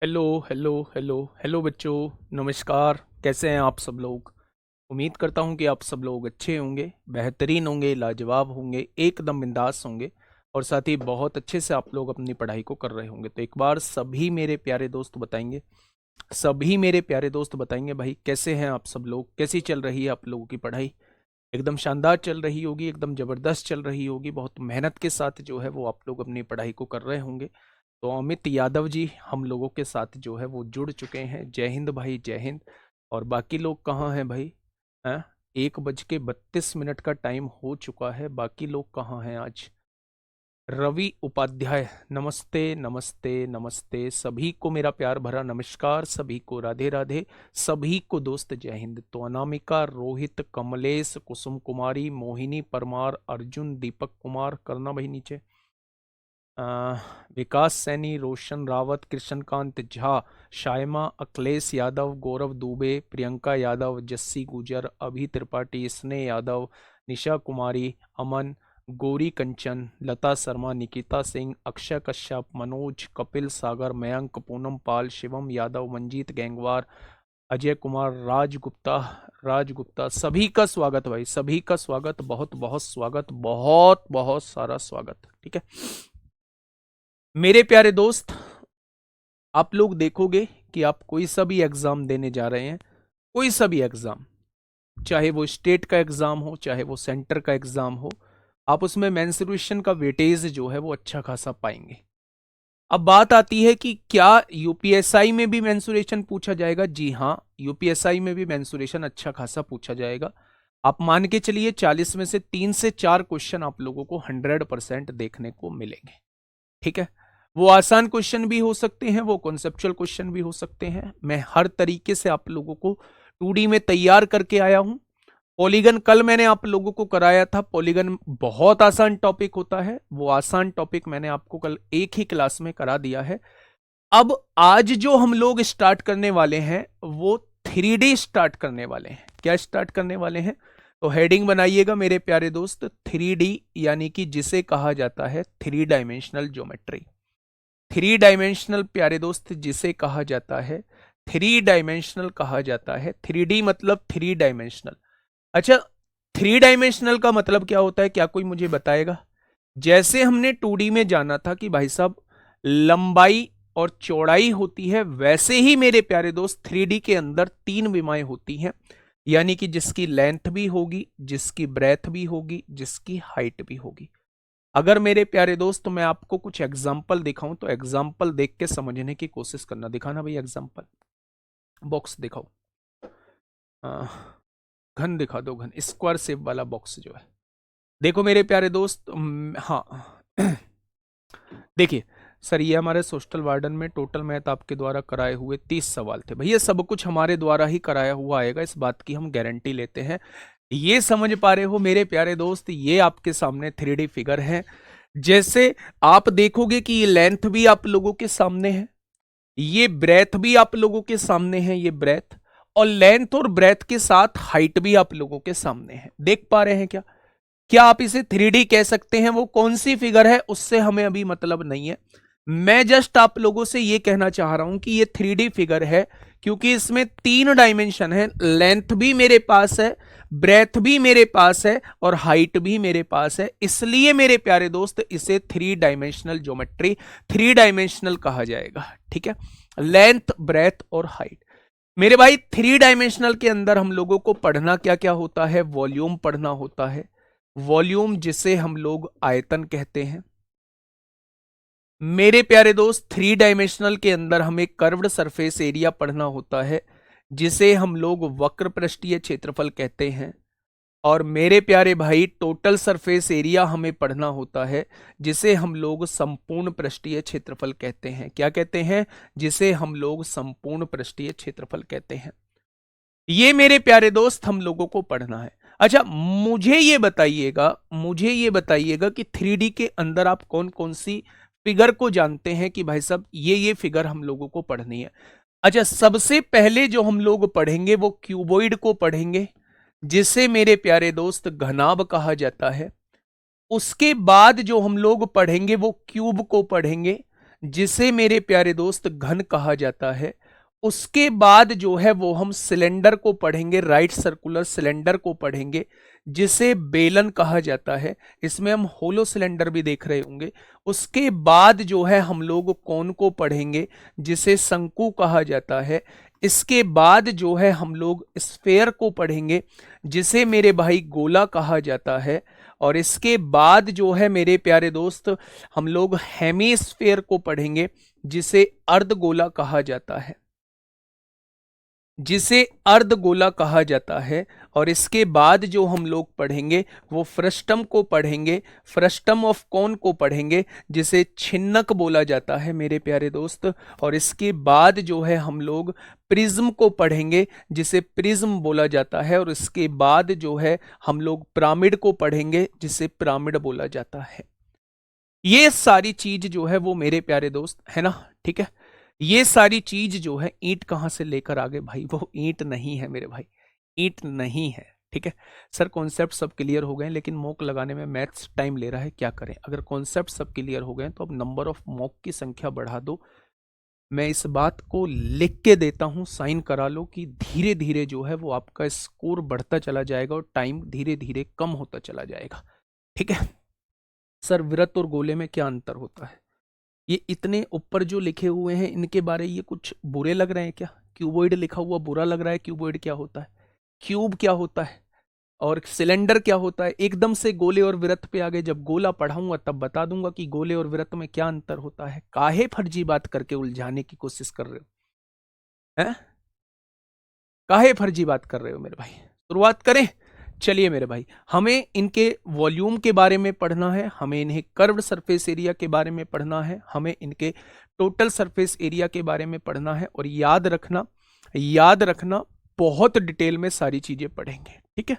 Hello hello hello hello बच्चों। नमस्कार। कैसे हैं आप सब लोग? उम्मीद करता हूं कि आप सब लोग अच्छे होंगे, बेहतरीन होंगे, लाजवाब होंगे, एकदम बिंदास होंगे और साथ ही बहुत अच्छे से आप लोग अपनी पढ़ाई को कर रहे होंगे। तो एक बार सभी मेरे प्यारे दोस्त बताएंगे, सभी मेरे प्यारे दोस्त बताएंगे भाई कैसे हैं आप सब लोग, कैसी चल रही है आप लोगों की पढ़ाई? एकदम शानदार चल रही होगी, एकदम जबरदस्त चल रही होगी, बहुत मेहनत के साथ जो है वो आप लोग अपनी पढ़ाई को कर रहे होंगे। तो अमित यादव जी हम लोगों के साथ जो है वो जुड़ चुके हैं। जय हिंद भाई, जय हिंद। और बाकी लोग कहाँ हैं भाई? हैं? 1:32 का टाइम हो चुका है, बाकी लोग कहाँ हैं आज? रवि उपाध्याय, नमस्ते नमस्ते नमस्ते। सभी को मेरा प्यार भरा नमस्कार, सभी को राधे राधे, सभी को दोस्त जय हिंद। तो अनामिका, रोहित, कमलेश, कुसुम कुमारी, मोहिनी परमार, अर्जुन, दीपक कुमार, करना भाई नीचे। विकास सैनी, रोशन रावत, कृष्णकांत झा, शायमा, अखिलेश यादव, गौरव दुबे, प्रियंका यादव, जस्सी गुजर, अभी त्रिपाठी, स्नेह यादव, निशा कुमारी, अमन, गौरी कंचन, लता शर्मा, निकिता सिंह, अक्षय कश्यप, मनोज, कपिल सागर, मयंक, पूनम पाल, शिवम यादव, मंजीत गैंगवार, अजय कुमार, राजगुप्ता, सभी का स्वागत भाई, सभी का स्वागत, बहुत बहुत स्वागत, बहुत बहुत सारा स्वागत। ठीक है मेरे प्यारे दोस्त, आप लोग देखोगे कि आप कोई सा भी एग्जाम देने जा रहे हैं, कोई सा भी एग्जाम, चाहे वो स्टेट का एग्जाम हो, चाहे वो सेंटर का एग्जाम हो, आप उसमें मेंसुरेशन का वेटेज जो है वो अच्छा खासा पाएंगे। अब बात आती है कि क्या यूपीएसआई में भी मेंसुरेशन पूछा जाएगा? जी हाँ, यूपीएसआई में भी मेंसुरेशन अच्छा खासा पूछा जाएगा। आप मान के चलिए 40 में से 3 से 4 क्वेश्चन आप लोगों को 100% देखने को मिलेंगे। ठीक है, वो आसान क्वेश्चन भी हो सकते हैं, वो कॉन्सेप्चुअल क्वेश्चन भी हो सकते हैं। मैं हर तरीके से आप लोगों को 2D में तैयार करके आया हूं। पॉलीगन कल मैंने आप लोगों को कराया था, पॉलीगन बहुत आसान टॉपिक होता है, वो आसान टॉपिक मैंने आपको कल एक ही क्लास में करा दिया है। अब आज जो हम लोग स्टार्ट करने वाले हैं वो 3D स्टार्ट करने वाले हैं। क्या स्टार्ट करने वाले हैं? तो हेडिंग बनाइएगा मेरे प्यारे दोस्त, 3D, यानी कि जिसे कहा जाता है 3 डायमेंशनल ज्योमेट्री। 3 डायमेंशनल प्यारे दोस्त जिसे कहा जाता है 3 डायमेंशनल कहा जाता है। 3D मतलब 3 डायमेंशनल। अच्छा, 3 डायमेंशनल का मतलब क्या होता है? क्या कोई मुझे बताएगा? जैसे हमने 2D में जाना था कि भाई साहब लंबाई और चौड़ाई होती है, वैसे ही मेरे प्यारे दोस्त 3D के अंदर 3 विमाएं होती हैं, यानी कि जिसकी लेंथ भी होगी, जिसकी ब्रेथ भी होगी, जिसकी हाइट भी होगी। अगर मेरे प्यारे दोस्त मैं आपको कुछ एग्जाम्पल दिखाऊं तो एग्जाम्पल देख के समझने की कोशिश करना। दिखाना भाई एग्जाम्पल, बॉक्स दिखाओ। आ, घन दिखा दो, घन स्क्वायर शेप वाला बॉक्स जो है। देखो मेरे प्यारे दोस्त, हाँ देखिए सर, ये हमारे सोशल वार्डन में टोटल मैथ आपके द्वारा कराए हुए 30 सवाल थे भैया। सब कुछ हमारे द्वारा ही कराया हुआ आएगा, इस बात की हम गारंटी लेते हैं। ये समझ पा रहे हो मेरे प्यारे दोस्त? ये आपके सामने 3D फिगर है। जैसे आप देखोगे कि ये लेंथ भी आप लोगों के सामने है, ये ब्रेथ भी आप लोगों के सामने है, ये ब्रेथ और लेंथ और ब्रेथ के साथ हाइट भी आप लोगों के सामने है। देख पा रहे हैं क्या? क्या आप इसे 3D कह सकते हैं? वो कौन सी फिगर है उससे हमें अभी मतलब नहीं है। मैं जस्ट आप लोगों से ये कहना चाह रहा हूं कि ये 3D फिगर है क्योंकि इसमें 3 डायमेंशन है। लेंथ भी मेरे पास है, ब्रेथ भी मेरे पास है और हाइट भी मेरे पास है, इसलिए मेरे प्यारे दोस्त इसे 3 डायमेंशनल ज्योमेट्री, 3 डायमेंशनल कहा जाएगा। ठीक है, लेंथ, ब्रेथ और हाइट। मेरे भाई 3 डायमेंशनल के अंदर हम लोगों को पढ़ना क्या क्या होता है? वॉल्यूम पढ़ना होता है, वॉल्यूम जिसे हम लोग आयतन कहते हैं। मेरे प्यारे दोस्त 3 डायमेंशनल के अंदर हमें कर्व्ड सरफेस एरिया पढ़ना होता है, जिसे हम लोग वक्र पृष्ठीय क्षेत्रफल कहते हैं। और मेरे प्यारे भाई टोटल सरफेस एरिया हमें पढ़ना होता है, जिसे हम लोग संपूर्ण पृष्ठीय क्षेत्रफल कहते हैं। क्या कहते हैं? जिसे हम लोग संपूर्ण पृष्ठीय क्षेत्रफल कहते हैं। ये मेरे प्यारे दोस्त हम लोगों को पढ़ना है। अच्छा, मुझे ये बताइएगा कि 3D के अंदर आप कौन कौन सी फिगर को जानते हैं कि भाई साहब ये फिगर हम लोगों को पढ़नी है। अच्छा, सबसे पहले जो हम लोग पढ़ेंगे वो क्यूबॉइड को पढ़ेंगे, जिसे मेरे प्यारे दोस्त घनाभ कहा जाता है। उसके बाद जो हम लोग पढ़ेंगे वो क्यूब को पढ़ेंगे, जिसे मेरे प्यारे दोस्त घन कहा जाता है। उसके बाद जो है वो हम सिलेंडर को पढ़ेंगे, राइट सर्कुलर सिलेंडर को पढ़ेंगे, जिसे बेलन कहा जाता है। इसमें हम होलो सिलेंडर भी देख रहे होंगे। उसके बाद जो है हम लोग कोन को पढ़ेंगे, जिसे शंकु कहा जाता है। इसके बाद जो है हम लोग स्फेयर को पढ़ेंगे, जिसे मेरे भाई गोला कहा जाता है। और इसके बाद जो है मेरे प्यारे दोस्त हम लोग हेमीस्फेयर को पढ़ेंगे, जिसे अर्धगोला कहा जाता है, जिसे अर्धगोला कहा जाता है। और इसके बाद जो हम लोग पढ़ेंगे वो फ्रस्टम को पढ़ेंगे, फ्रस्टम ऑफ कोन को पढ़ेंगे, जिसे छिन्नक बोला जाता है मेरे प्यारे दोस्त। और इसके बाद जो है हम लोग प्रिज्म को पढ़ेंगे, जिसे प्रिज्म बोला जाता है। और इसके बाद जो है हम लोग पिरामिड को पढ़ेंगे, जिसे पिरामिड बोला जाता है। ये सारी चीज जो है वो मेरे प्यारे दोस्त है ना, ठीक है। ये सारी चीज जो है, ईंट कहां से लेकर आगे भाई, वो ईंट नहीं है मेरे भाई, ईंट नहीं है, ठीक है। सर कॉन्सेप्ट सब क्लियर हो गए, लेकिन मॉक लगाने में मैथ्स टाइम ले रहा है, क्या करें। अगर कॉन्सेप्ट सब क्लियर हो गए तो अब नंबर ऑफ मॉक की संख्या बढ़ा दो। मैं इस बात को लिख के देता हूं, साइन करा लो कि धीरे धीरे जो है वो आपका स्कोर बढ़ता चला जाएगा और टाइम धीरे धीरे कम होता चला जाएगा, ठीक है। सर वृत्त और गोले में क्या अंतर होता है? ये इतने ऊपर जो लिखे हुए हैं इनके बारे ये कुछ बुरे लग रहे हैं क्या? क्यूबॉइड लिखा हुआ बुरा लग रहा है? क्यूबॉइड क्या होता है, क्यूब क्या होता है, और सिलेंडर क्या होता है? एकदम से गोले और वृत्त पे आ गए। जब गोला पढ़ाऊंगा तब बता दूंगा कि गोले और वृत्त में क्या अंतर होता है। काहे फर्जी बात करके उलझाने की कोशिश कर रहे हो, हैं? काहे फर्जी बात कर रहे हो मेरे भाई? शुरुआत करें। चलिए मेरे भाई, हमें इनके वॉल्यूम के बारे में पढ़ना है, हमें इन्हें कर्व्ड सरफेस एरिया के बारे में पढ़ना है, हमें इनके टोटल सरफेस एरिया के बारे में पढ़ना है। और याद रखना, याद रखना, बहुत डिटेल में सारी चीजें पढ़ेंगे, ठीक है।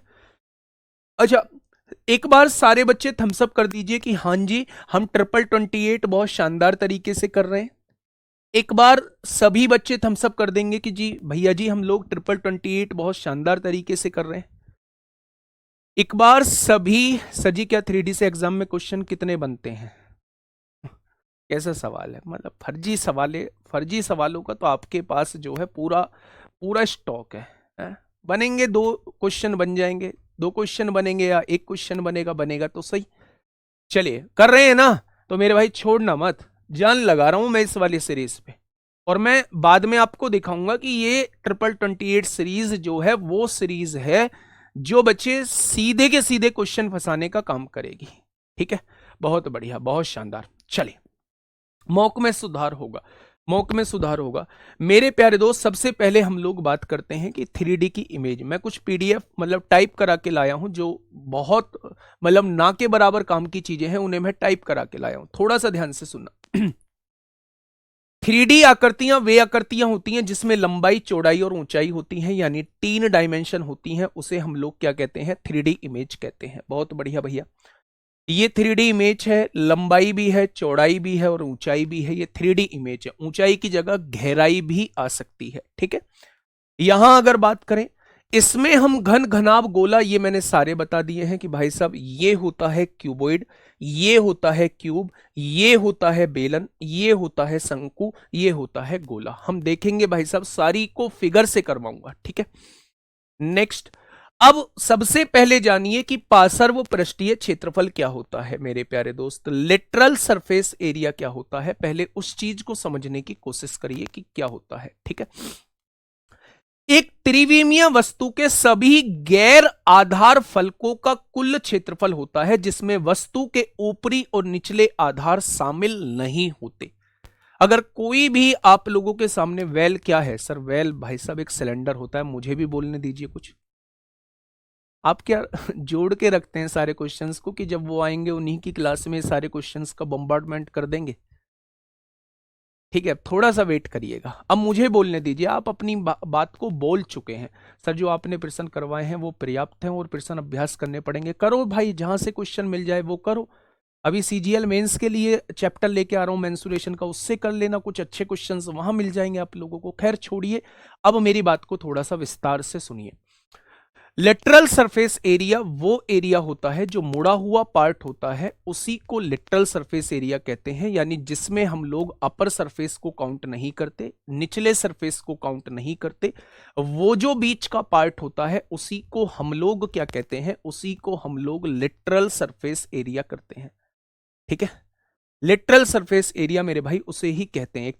अच्छा, एक बार सारे बच्चे थम्स अप कर दीजिए कि हाँ जी हम 28 बहुत शानदार तरीके से कर रहे हैं। एक बार सभी बच्चे थम्स अप कर देंगे कि जी भैया जी हम लोग 28 बहुत शानदार तरीके से कर रहे हैं। एक बार सभी, सजी क्या 3D से एग्जाम में क्वेश्चन कितने बनते हैं? कैसा सवाल है, मतलब फर्जी सवाल, फर्जी सवालों का तो आपके पास जो है पूरा पूरा स्टॉक है? बनेंगे 2 क्वेश्चन बन जाएंगे, 2 क्वेश्चन बनेंगे या 1 क्वेश्चन बनेगा, बनेगा तो सही। चलिए कर रहे हैं ना, तो मेरे भाई छोड़ना मत, जान लगा रहा हूं मैं इस वाली सीरीज पे। और मैं बाद में आपको दिखाऊंगा कि ये 28 सीरीज जो है वो सीरीज है जो बच्चे सीधे के सीधे क्वेश्चन फंसाने का काम करेगी, ठीक है। बहुत बढ़िया, बहुत शानदार। चलिए, मॉक में सुधार होगा, मॉक में सुधार होगा मेरे प्यारे दोस्त। सबसे पहले हम लोग बात करते हैं कि 3D की इमेज। मैं कुछ पीडीएफ मतलब टाइप करा के लाया हूं, जो बहुत मतलब ना के बराबर काम की चीजें हैं, उन्हें मैं टाइप करा के लाया हूं, थोड़ा सा ध्यान से सुनना। 3D आकृतियां वे आकृतियां होती हैं जिसमें लंबाई, चौड़ाई और ऊंचाई होती हैं, यानी 3 डायमेंशन होती हैं। उसे हम लोग क्या कहते हैं? 3D इमेज कहते हैं। बहुत बढ़िया भैया, ये 3D इमेज है, लंबाई भी है, चौड़ाई भी है और ऊंचाई भी है। ये 3D इमेज है। ऊंचाई की जगह गहराई भी आ सकती है, ठीक है। यहां अगर बात करें, इसमें हम घन, घनाभ, गोला, ये मैंने सारे बता दिए हैं कि भाई साहब ये होता है क्यूबॉइड, ये होता है क्यूब, ये होता है बेलन, ये होता है शंकु, ये होता है गोला। हम देखेंगे भाई साहब, सारी को फिगर से करवाऊंगा, ठीक है। नेक्स्ट, अब सबसे पहले जानिए कि पार्श्व पृष्ठीय क्षेत्रफल क्या होता है मेरे प्यारे दोस्त। लेटरल सरफेस एरिया क्या होता है, पहले उस चीज को समझने की कोशिश करिए कि क्या होता है, ठीक है। एक त्रिविमीय वस्तु के सभी गैर आधार फलकों का कुल क्षेत्रफल होता है, जिसमें वस्तु के ऊपरी और निचले आधार शामिल नहीं होते। अगर कोई भी आप लोगों के सामने, वेल क्या है सर? वेल भाई साहब एक सिलेंडर होता है। मुझे भी बोलने दीजिए कुछ। आप क्या जोड़ के रखते हैं सारे क्वेश्चंस को कि जब वो आएंगे उन्हीं की क्लास में सारे क्वेश्चंस का बम्बार्डमेंट कर देंगे? ठीक है, थोड़ा सा वेट करिएगा। अब मुझे बोलने दीजिए, आप अपनी बात को बोल चुके हैं। सर जो आपने प्रश्न करवाए हैं वो पर्याप्त हैं और प्रश्न अभ्यास करने पड़ेंगे। करो भाई, जहां से क्वेश्चन मिल जाए वो करो। अभी सीजीएल मेंस के लिए चैप्टर लेके आ रहा हूं मेंसुरेशन का, उससे कर लेना, कुछ अच्छे क्वेश्चंस वहां मिल जाएंगे आप लोगों को। खैर छोड़िए, अब मेरी बात को थोड़ा सा विस्तार से सुनिए। लिटरल सरफेस एरिया वो एरिया होता है जो मुड़ा हुआ पार्ट होता है, उसी को लिटरल सरफेस एरिया कहते हैं, यानी जिसमें हम लोग अपर सरफेस को काउंट नहीं करते, निचले सरफेस को काउंट नहीं करते, वो जो बीच का पार्ट होता है उसी को हम लोग क्या कहते हैं, उसी को हम लोग लिटरल सरफेस एरिया करते हैं। ठीक है, लिटरल सरफेस एरिया मेरे भाई उसे ही कहते हैं। एक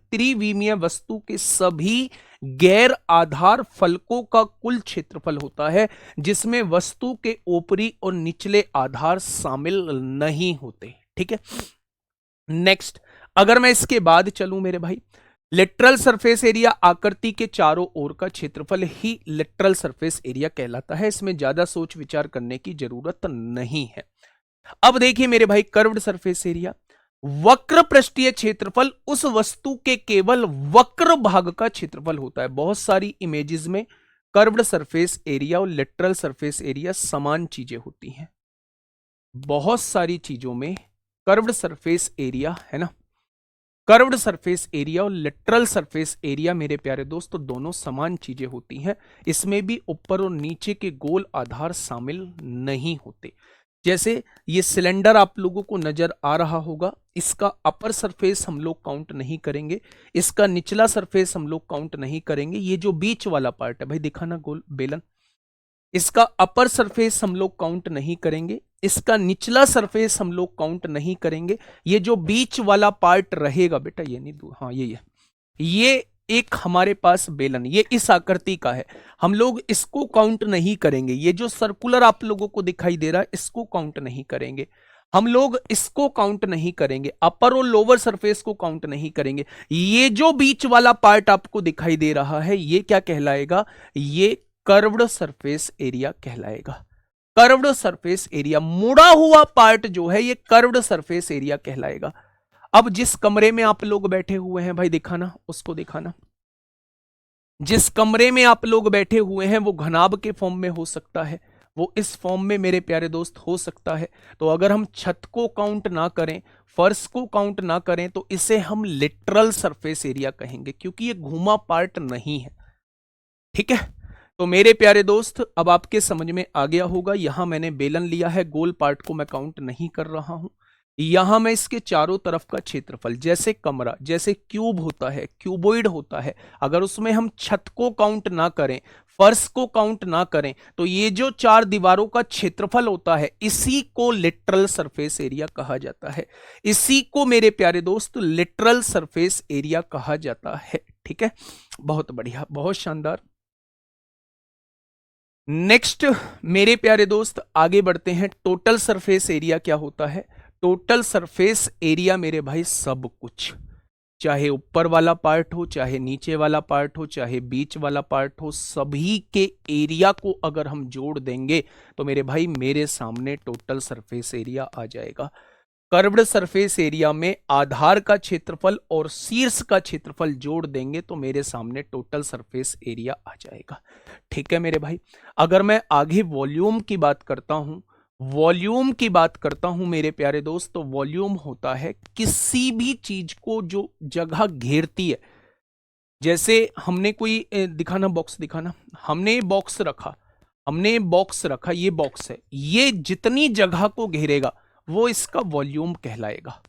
त्रिविमीय वस्तु के सभी गैर आधार फलकों का कुल क्षेत्रफल होता है, जिसमें वस्तु के ऊपरी और निचले आधार शामिल नहीं होते। ठीक है, नेक्स्ट, अगर मैं इसके बाद चलूं मेरे भाई, लिटरल सरफेस एरिया आकृति के चारों ओर का क्षेत्रफल ही लिटरल सरफेस एरिया कहलाता है। इसमें ज्यादा सोच विचार करने की जरूरत नहीं है। अब देखिए मेरे भाई, कर्व्ड सरफेस एरिया, वक्र पृष्ठीय क्षेत्रफल उस वस्तु के केवल वक्र भाग का क्षेत्रफल होता है। बहुत सारी इमेजेस में कर्व्ड सरफेस एरिया और लिटरल सरफेस एरिया समान चीजें होती हैं। बहुत सारी चीजों में कर्व्ड सरफेस एरिया है ना, कर्व्ड सरफेस एरिया और लिटरल सरफेस एरिया मेरे प्यारे दोस्तों दोनों समान चीजें होती हैं। इसमें भी ऊपर और नीचे के गोल आधार शामिल नहीं होते। जैसे ये सिलेंडर आप लोगों को नजर आ रहा होगा, इसका अपर सरफेस हम लोग काउंट नहीं करेंगे, इसका निचला सरफेस हम लोग काउंट नहीं करेंगे। ये जो बीच वाला पार्ट है भाई, दिखाना गोल बेलन, इसका अपर सरफेस हम लोग काउंट नहीं करेंगे, इसका निचला सरफेस हम लोग काउंट नहीं करेंगे। ये जो बीच वाला पार्ट रहेगा बेटा, ये नहीं दो, हाँ ये एक हमारे पास बेलन, ये इस आकृति का है, हम लोग इसको काउंट नहीं करेंगे। ये जो सर्कुलर आप लोगों को दिखाई दे रहा है, इसको काउंट नहीं करेंगे हम लोग, इसको काउंट नहीं करेंगे, अपर और लोअर सरफेस को काउंट नहीं करेंगे। ये जो बीच वाला पार्ट आपको दिखाई दे रहा है, ये क्या कहलाएगा, ये कर्व्ड सरफेस एरिया कहलाएगा। कर्व्ड सरफेस एरिया, मुड़ा हुआ पार्ट जो है ये कर्व्ड सरफेस एरिया कहलाएगा। अब जिस कमरे में आप लोग बैठे हुए हैं भाई, दिखाना, उसको दिखाना, जिस कमरे में आप लोग बैठे हुए हैं वो घनाभ के फॉर्म में हो सकता है, वो इस फॉर्म में मेरे प्यारे दोस्त हो सकता है। तो अगर हम छत को काउंट ना करें, फर्श को काउंट ना करें, तो इसे हम लिटरल सरफेस एरिया कहेंगे, क्योंकि ये घुमा पार्ट नहीं है। ठीक है, तो मेरे प्यारे दोस्त अब आपके समझ में आ गया होगा। यहां मैंने बेलन लिया है, गोल पार्ट को मैं काउंट नहीं कर रहा हूं। यहां मैं इसके चारों तरफ का क्षेत्रफल, जैसे कमरा, जैसे क्यूब होता है, क्यूबोइड होता है, अगर उसमें हम छत को काउंट ना करें, फर्श को काउंट ना करें, तो ये जो चार दीवारों का क्षेत्रफल होता है, इसी को लिटरल सरफेस एरिया कहा जाता है। इसी को मेरे प्यारे दोस्त लिटरल सरफेस एरिया कहा जाता है। ठीक है, बहुत बढ़िया, बहुत शानदार। नेक्स्ट मेरे प्यारे दोस्त आगे बढ़ते हैं। टोटल सरफेस एरिया क्या होता है? टोटल सरफेस एरिया मेरे भाई सब कुछ, चाहे ऊपर वाला पार्ट हो, चाहे नीचे वाला पार्ट हो, चाहे बीच वाला पार्ट हो, सभी के एरिया को अगर हम जोड़ देंगे तो मेरे भाई मेरे सामने टोटल सरफेस एरिया आ जाएगा। कर्व्ड सरफेस एरिया में आधार का क्षेत्रफल और शीर्ष का क्षेत्रफल जोड़ देंगे तो मेरे सामने टोटल सरफेस एरिया आ जाएगा। ठीक है मेरे भाई, अगर मैं आगे वॉल्यूम की बात करता हूं, वॉल्यूम की बात करता हूं मेरे प्यारे दोस्त, तो वॉल्यूम होता है किसी भी चीज को जो जगह घेरती है। जैसे हमने कोई दिखाना, बॉक्स दिखाना, हमने बॉक्स रखा, हमने बॉक्स रखा, ये बॉक्स है, ये जितनी जगह को घेरेगा वो इसका वॉल्यूम कहलाएगा,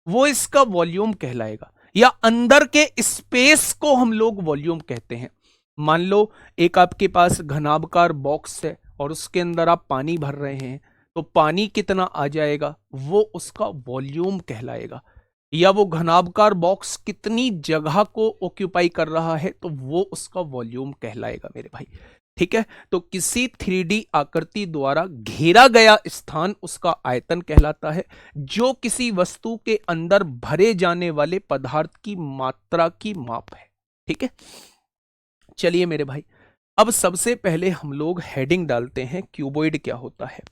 वो इसका वॉल्यूम कहलाएगा। या अंदर के स्पेस को हम लोग वॉल्यूम कहते हैं। मान लो एक आपके पास घनाभकार बॉक्स है और उसके अंदर आप पानी भर रहे हैं, तो पानी कितना आ जाएगा वो उसका वॉल्यूम कहलाएगा। या वो घनाभकार बॉक्स कितनी जगह को ऑक्यूपाई कर रहा है तो वो उसका वॉल्यूम कहलाएगा मेरे भाई। ठीक है, तो किसी 3D आकृति द्वारा घेरा गया स्थान उसका आयतन कहलाता है, जो किसी वस्तु के अंदर भरे जाने वाले पदार्थ की मात्रा की माप है। ठीक है, चलिए मेरे भाई, अब सबसे पहले हम लोग हेडिंग डालते हैं क्यूबॉइड क्या होता है।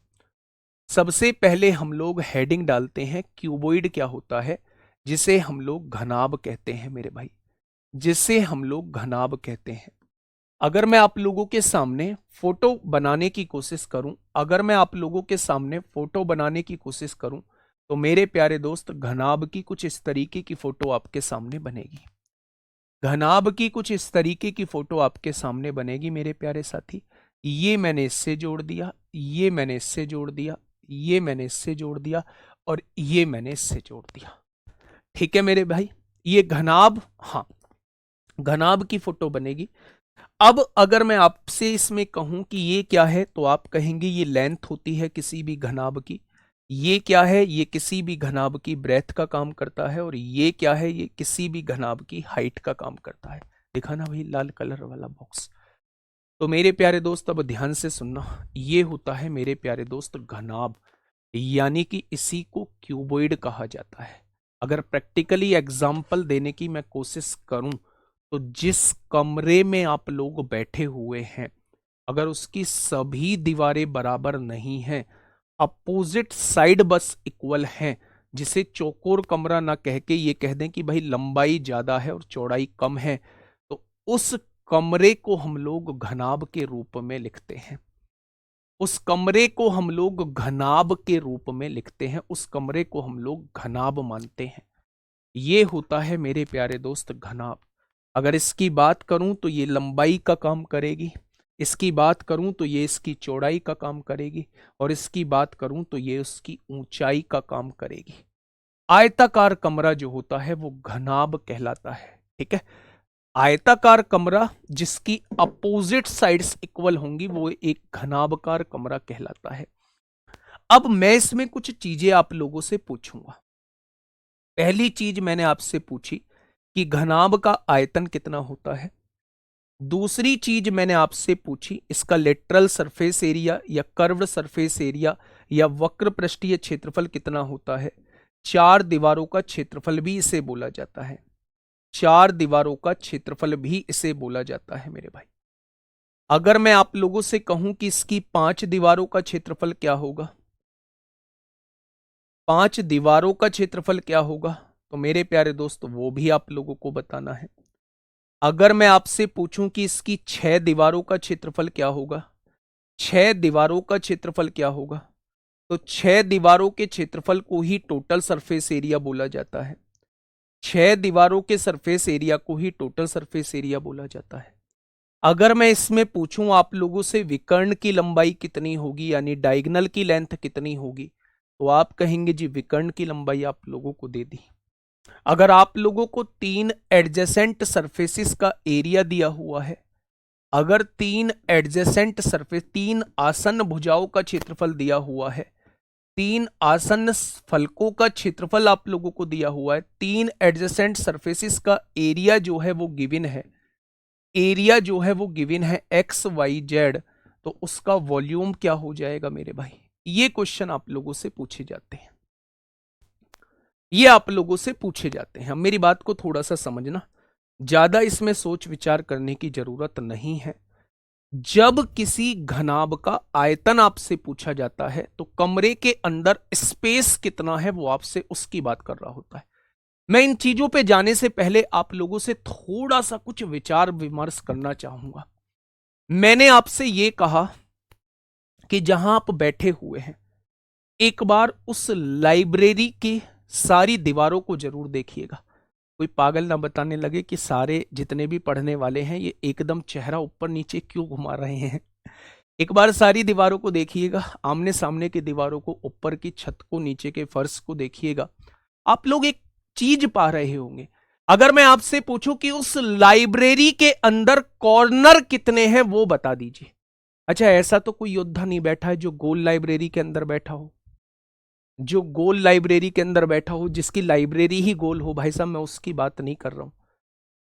सबसे पहले हम लोग हेडिंग डालते हैं क्यूबॉइड क्या होता है, जिसे हम लोग घनाभ कहते हैं मेरे भाई, जिसे हम लोग घनाभ कहते हैं। अगर मैं आप लोगों के सामने फोटो बनाने की कोशिश करूं, अगर मैं आप लोगों के सामने फोटो बनाने की कोशिश करूं, तो मेरे प्यारे दोस्त घनाभ की कुछ इस तरीके की फोटो आपके सामने बनेगी। घनाभ की कुछ इस तरीके की फोटो आपके सामने बनेगी मेरे प्यारे साथी। ये मैंने इससे जोड़ दिया, ये मैंने इससे जोड़ दिया, ये मैंने इससे जोड़ दिया और ये मैंने इससे जोड़ दिया। ठीक है मेरे भाई, ये घनाभ, हाँ घनाभ की फोटो बनेगी। अब अगर मैं आपसे इसमें कहूं कि ये क्या है, तो आप कहेंगे ये लेंथ होती है किसी भी घनाभ की। ये क्या है, ये किसी भी घनाभ की ब्रेथ का काम करता है। और ये क्या है, ये किसी भी घनाभ की हाइट का काम करता है। देखा ना भाई लाल कलर वाला बॉक्स। तो मेरे प्यारे दोस्त अब ध्यान से सुनना, ये होता है मेरे प्यारे दोस्त घनाभ, यानी कि इसी को क्यूबॉइड कहा जाता है। अगर प्रैक्टिकली एग्जाम्पल देने की मैं कोशिश करूं, तो जिस कमरे में आप लोग बैठे हुए हैं, अगर उसकी सभी दीवारें बराबर नहीं हैं, अपोजिट साइड बस इक्वल हैं, जिसे चौकोर कमरा ना कह के ये कह दें कि भाई लंबाई ज्यादा है और चौड़ाई कम है, तो उस कमरे को हम लोग घनाभ के रूप में लिखते हैं। उस कमरे को हम लोग घनाभ के रूप में लिखते हैं, उस कमरे को हम लोग घनाभ मानते हैं। ये होता है मेरे प्यारे दोस्त घनाभ। अगर इसकी बात करूं तो ये लंबाई का काम करेगी, इसकी बात करूं तो ये इसकी चौड़ाई का काम करेगी, और इसकी बात करूं तो ये उसकी ऊंचाई का काम करेगी। आयताकार कमरा जो होता है वो घनाभ कहलाता है। ठीक है, आयताकार कमरा जिसकी अपोजिट साइड्स इक्वल होंगी वो एक घनाभकार कमरा कहलाता है। अब मैं इसमें कुछ चीजें आप लोगों से पूछूंगा। पहली चीज मैंने आपसे पूछी कि घनाभ का आयतन कितना होता है। दूसरी चीज मैंने आपसे पूछी इसका लेटरल सरफेस एरिया या कर्व्ड सरफेस एरिया या वक्र पृष्ठीय क्षेत्रफल कितना होता है। चार दीवारों का क्षेत्रफल भी इसे बोला जाता है, चार दीवारों का क्षेत्रफल भी इसे बोला जाता है मेरे भाई। अगर मैं आप लोगों से कहूं कि इसकी पांच दीवारों का क्षेत्रफल क्या होगा, पांच दीवारों का क्षेत्रफल क्या होगा, तो मेरे प्यारे दोस्त वो भी आप लोगों को बताना है। अगर मैं आपसे पूछूं कि इसकी छह दीवारों का क्षेत्रफल क्या होगा, छह दीवारों का क्षेत्रफल क्या होगा, तो छह दीवारों के क्षेत्रफल को ही टोटल सरफेस एरिया बोला जाता है। छह दीवारों के सरफेस एरिया को ही टोटल सरफेस एरिया बोला जाता है। अगर मैं इसमें पूछूं आप लोगों से विकर्ण की लंबाई कितनी होगी, यानी डायगोनल की लेंथ कितनी होगी, तो आप कहेंगे जी विकर्ण की लंबाई आप लोगों को दे दी। अगर आप लोगों को तीन एडजेसेंट सरफेसिस का एरिया दिया हुआ है, अगर तीन एडजेसेंट सरफेस, तीन आसन्न भुजाओं का क्षेत्रफल दिया हुआ है, तीन आसन्न फलकों का क्षेत्रफल आप लोगों को दिया हुआ है, तीन एडजेसेंट सरफेसिस का एरिया जो है वो गिवन है, एरिया जो है वो गिवन है एक्स वाई जेड, तो उसका वॉल्यूम क्या हो जाएगा मेरे भाई। ये क्वेश्चन आप लोगों से पूछे जाते हैं, ये आप लोगों से पूछे जाते हैं। मेरी बात को थोड़ा सा समझना, ज्यादा इसमें सोच विचार करने की जरूरत नहीं है। जब किसी घनाभ का आयतन आपसे पूछा जाता है तो कमरे के अंदर स्पेस कितना है वो आपसे उसकी बात कर रहा होता है। मैं इन चीजों पे जाने से पहले आप लोगों से थोड़ा सा कुछ विचार विमर्श करना चाहूंगा। मैंने आपसे ये कहा कि जहां आप बैठे हुए हैं, एक बार उस लाइब्रेरी की सारी दीवारों को जरूर देखिएगा। कोई पागल ना बताने लगे कि सारे जितने भी पढ़ने वाले हैं ये एकदम चेहरा ऊपर नीचे क्यों घुमा रहे हैं। एक बार सारी दीवारों को देखिएगा, आमने सामने की दीवारों को, ऊपर की छत को, नीचे के फर्श को देखिएगा। आप लोग एक चीज पा रहे होंगे। अगर मैं आपसे पूछूं कि उस लाइब्रेरी के अंदर कॉर्नर कितने हैं वो बता दीजिए। अच्छा, ऐसा तो कोई योद्धा नहीं बैठा है जो गोल लाइब्रेरी के अंदर बैठा हो, जो गोल लाइब्रेरी के अंदर बैठा हो, जिसकी लाइब्रेरी ही गोल हो। भाई साहब मैं उसकी बात नहीं कर रहा हूं,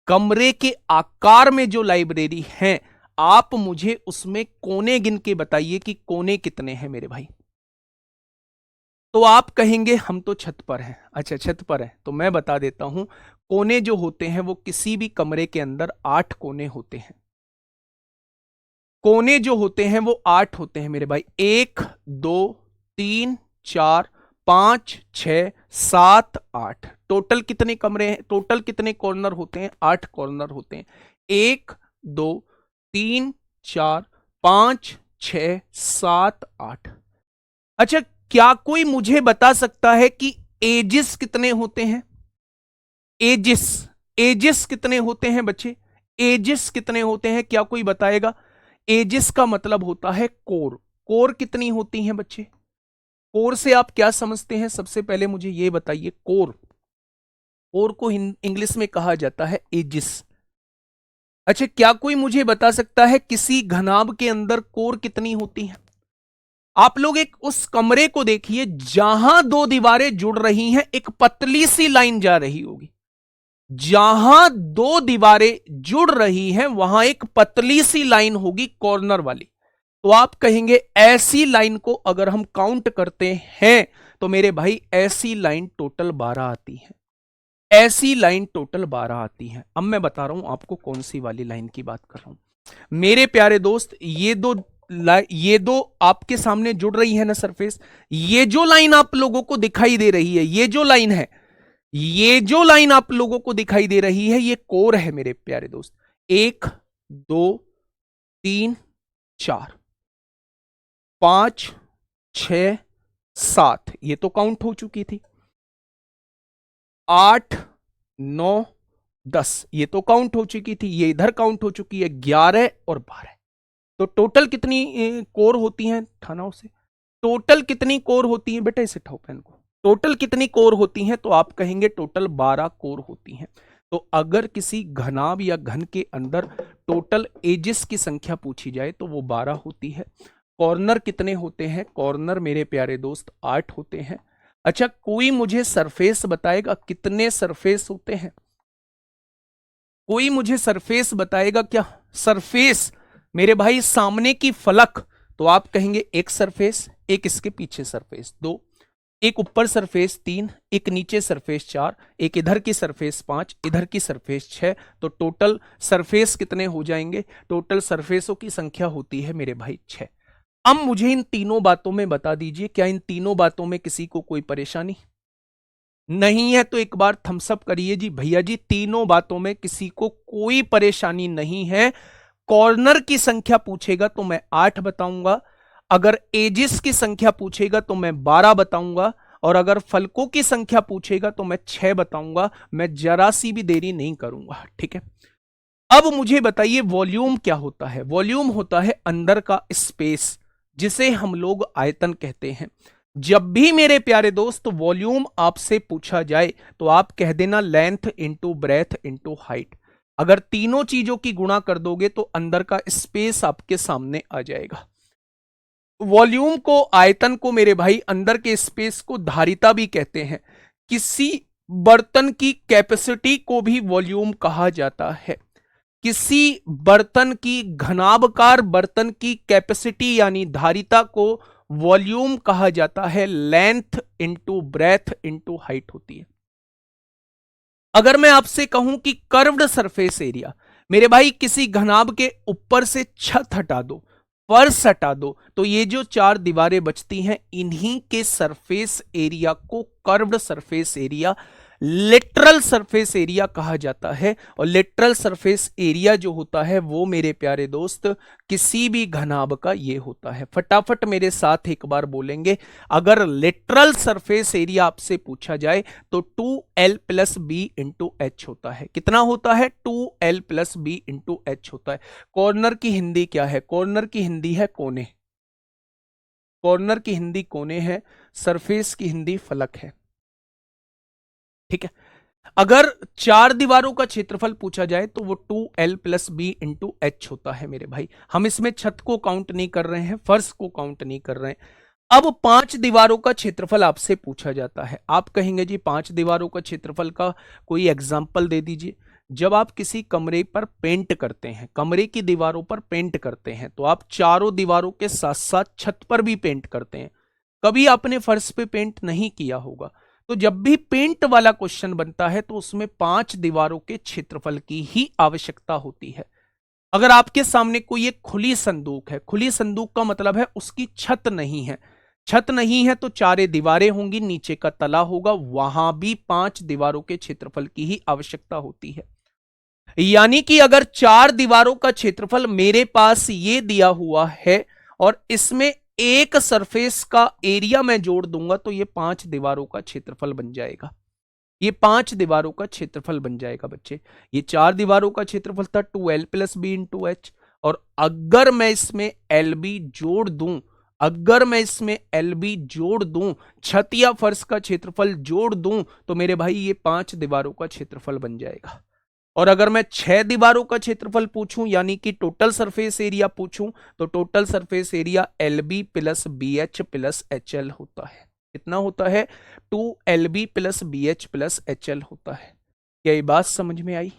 कमरे के आकार में जो लाइब्रेरी है, आप मुझे उसमें कोने गिन के बताइए कि कोने कितने हैं मेरे भाई। तो आप कहेंगे हम तो छत पर हैं। अच्छा छत पर है, तो मैं बता देता हूं, कोने जो होते हैं वो किसी भी कमरे के अंदर 8 कोने होते हैं। कोने जो होते हैं वो 8 होते हैं मेरे भाई। 1 2 3 4 5 6 7 8, टोटल कितने कमरे हैं, टोटल कितने कॉर्नर होते हैं, 8 कॉर्नर होते हैं। 1 2 3 4 5 6 7 8। अच्छा, क्या कोई मुझे बता सकता है कि एजिस कितने होते हैं, एजिस, एजिस कितने होते हैं बच्चे, एजिस कितने होते हैं, क्या कोई बताएगा। एजिस का मतलब होता है कोर। कोर कितनी होती हैं बच्चे? कोर से आप क्या समझते हैं? सबसे पहले मुझे यह बताइए, कोर, कोर को इंग्लिश में कहा जाता है एजिस। अच्छा, क्या कोई मुझे बता सकता है किसी घनाभ के अंदर कोर कितनी होती है? आप लोग एक उस कमरे को देखिए जहां दो दीवारें जुड़ रही हैं, एक पतली सी लाइन जा रही होगी। जहां दो दीवारें जुड़ रही हैं वहां एक पतली सी लाइन होगी कॉर्नर वाली। तो आप कहेंगे ऐसी लाइन को अगर हम काउंट करते हैं तो मेरे भाई ऐसी लाइन टोटल 12 आती है। ऐसी लाइन टोटल 12 आती है। अब मैं बता रहा हूं आपको कौन सी वाली लाइन की बात कर रहा हूं। मेरे प्यारे दोस्त, ये दो आपके सामने जुड़ रही है ना सरफेस। ये जो लाइन आप लोगों को दिखाई दे रही है, ये जो लाइन है, ये जो लाइन आप लोगों को दिखाई दे रही है, ये कोर है मेरे प्यारे दोस्त। 1 2 3 4 5 6 7, ये तो काउंट हो चुकी थी। 8 9 10, ये तो काउंट हो चुकी थी। ये इधर काउंट हो चुकी है 11 और 12। तो टोटल कितनी कोर होती हैं? ठाना से टोटल कितनी कोर होती हैं बेटा? इसे ठाओ पेन को। टोटल कितनी कोर होती हैं? तो आप कहेंगे टोटल 12 कोर होती हैं। तो अगर किसी घनाभ या घन के अंदर टोटल एजेस की संख्या पूछी जाए तो वो 12 होती है। कॉर्नर कितने होते हैं? कॉर्नर मेरे प्यारे दोस्त 8 होते हैं। अच्छा, कोई मुझे सरफेस बताएगा कितने सरफेस होते हैं? कोई मुझे सरफेस बताएगा क्या? सरफेस मेरे भाई सामने की फलक, तो आप कहेंगे एक सरफेस, एक इसके पीछे सरफेस 2, एक ऊपर सरफेस 3, एक नीचे सरफेस 4, एक इधर की सरफेस 5, इधर की सरफेस 6। तो टोटल सरफेस कितने हो जाएंगे? टोटल सरफेसों की संख्या होती है मेरे भाई 6। अब मुझे इन तीनों बातों में बता दीजिए, क्या इन तीनों बातों में किसी को कोई परेशानी नहीं है? तो एक बार थम्सअप करिए जी भैया जी, तीनों बातों में किसी को कोई परेशानी नहीं है। कॉर्नर की संख्या पूछेगा तो मैं 8 बताऊंगा, अगर एजिस की संख्या पूछेगा तो मैं 12 बताऊंगा, और अगर फलकों की संख्या पूछेगा तो मैं 6 बताऊंगा। मैं जरा सी भी देरी नहीं करूंगा, ठीक है। अब मुझे बताइए वॉल्यूम क्या होता है? वॉल्यूम होता है अंदर का स्पेस, जिसे हम लोग आयतन कहते हैं। जब भी मेरे प्यारे दोस्त वॉल्यूम आपसे पूछा जाए तो आप कह देना length into breadth into height. अगर तीनों चीजों की गुणा कर दोगे तो अंदर का स्पेस आपके सामने आ जाएगा। वॉल्यूम को, आयतन को मेरे भाई, अंदर के स्पेस को धारिता भी कहते हैं। किसी बर्तन की कैपेसिटी को भी वॉल्यूम कहा जाता है। किसी बर्तन की, घनाभकार बर्तन की कैपेसिटी यानी धारिता को वॉल्यूम कहा जाता है। Length into breadth into height होती है। अगर मैं आपसे कहूं कि कर्व्ड सरफेस एरिया, मेरे भाई किसी घनाभ के ऊपर से छत हटा दो, फर्श हटा दो, तो ये जो 4 दीवारें बचती हैं, इन्हीं के सरफेस एरिया को curved surface area, lateral surface area कहा जाता है। और लेटरल सरफेस एरिया जो होता है वो मेरे प्यारे दोस्त किसी भी घनाभ का ये होता है। फटाफट मेरे साथ एक बार बोलेंगे, अगर लेटरल सरफेस एरिया आपसे पूछा जाए तो 2l plus B into H होता है। कितना होता है? 2l plus B into H होता है। कॉर्नर की हिंदी क्या है? कॉर्नर की हिंदी है कोने। कॉर्नर की हिंदी कोने है, सरफेस की हिंदी फलक है, ठीक है। अगर 4 दीवारों का क्षेत्रफल पूछा जाए तो वो 2l plus B into H होता है मेरे भाई। हम इसमें छत को काउंट नहीं कर रहे हैं, फर्श को काउंट नहीं कर रहे हैं। अब 5 दीवारों का क्षेत्रफल आपसे पूछा जाता है। आप कहेंगे जी 5 दीवारों का क्षेत्रफल का कोई एग्जाम्पल दे दीजिए। जब आप किसी कमरे पर पेंट करते हैं, कमरे की दीवारों पर पेंट करते हैं, तो आप चारों दीवारों के साथ साथ छत पर भी पेंट करते हैं। कभी आपने फर्श पे पेंट नहीं किया होगा। तो जब भी पेंट वाला क्वेश्चन बनता है तो उसमें 5 दीवारों के क्षेत्रफल की ही आवश्यकता होती है। अगर आपके सामने कोई एक खुली संदूक है, खुली संदूक का मतलब है उसकी छत नहीं है। छत नहीं है तो 4 दीवारें होंगी, नीचे का तला होगा, वहां भी 5 दीवारों के क्षेत्रफल की ही आवश्यकता होती है। यानी कि अगर 4 दीवारों का क्षेत्रफल मेरे पास ये दिया हुआ है और इसमें एक सरफेस का एरिया मैं जोड़ दूंगा तो ये 5 दीवारों का क्षेत्रफल बन जाएगा। ये 5 दीवारों का क्षेत्रफल बन जाएगा बच्चे। ये 4 दीवारों का क्षेत्रफल था 2l plus B into H, और अगर मैं इसमें LB जोड़ दूं, अगर मैं इसमें LB जोड़ दूं, छत या फर्श का क्षेत्रफल जोड़ दूं, तो मेरे भाई ये 5 दीवारों का क्षेत्रफल बन जाएगा। और अगर मैं 6 दीवारों का क्षेत्रफल पूछूं, यानी कि टोटल सरफेस एरिया पूछूं, तो total surface area LB plus BH plus HL होता है। कितना होता है? 2LB plus BH plus HL होता है। क्या ये बात समझ में आई?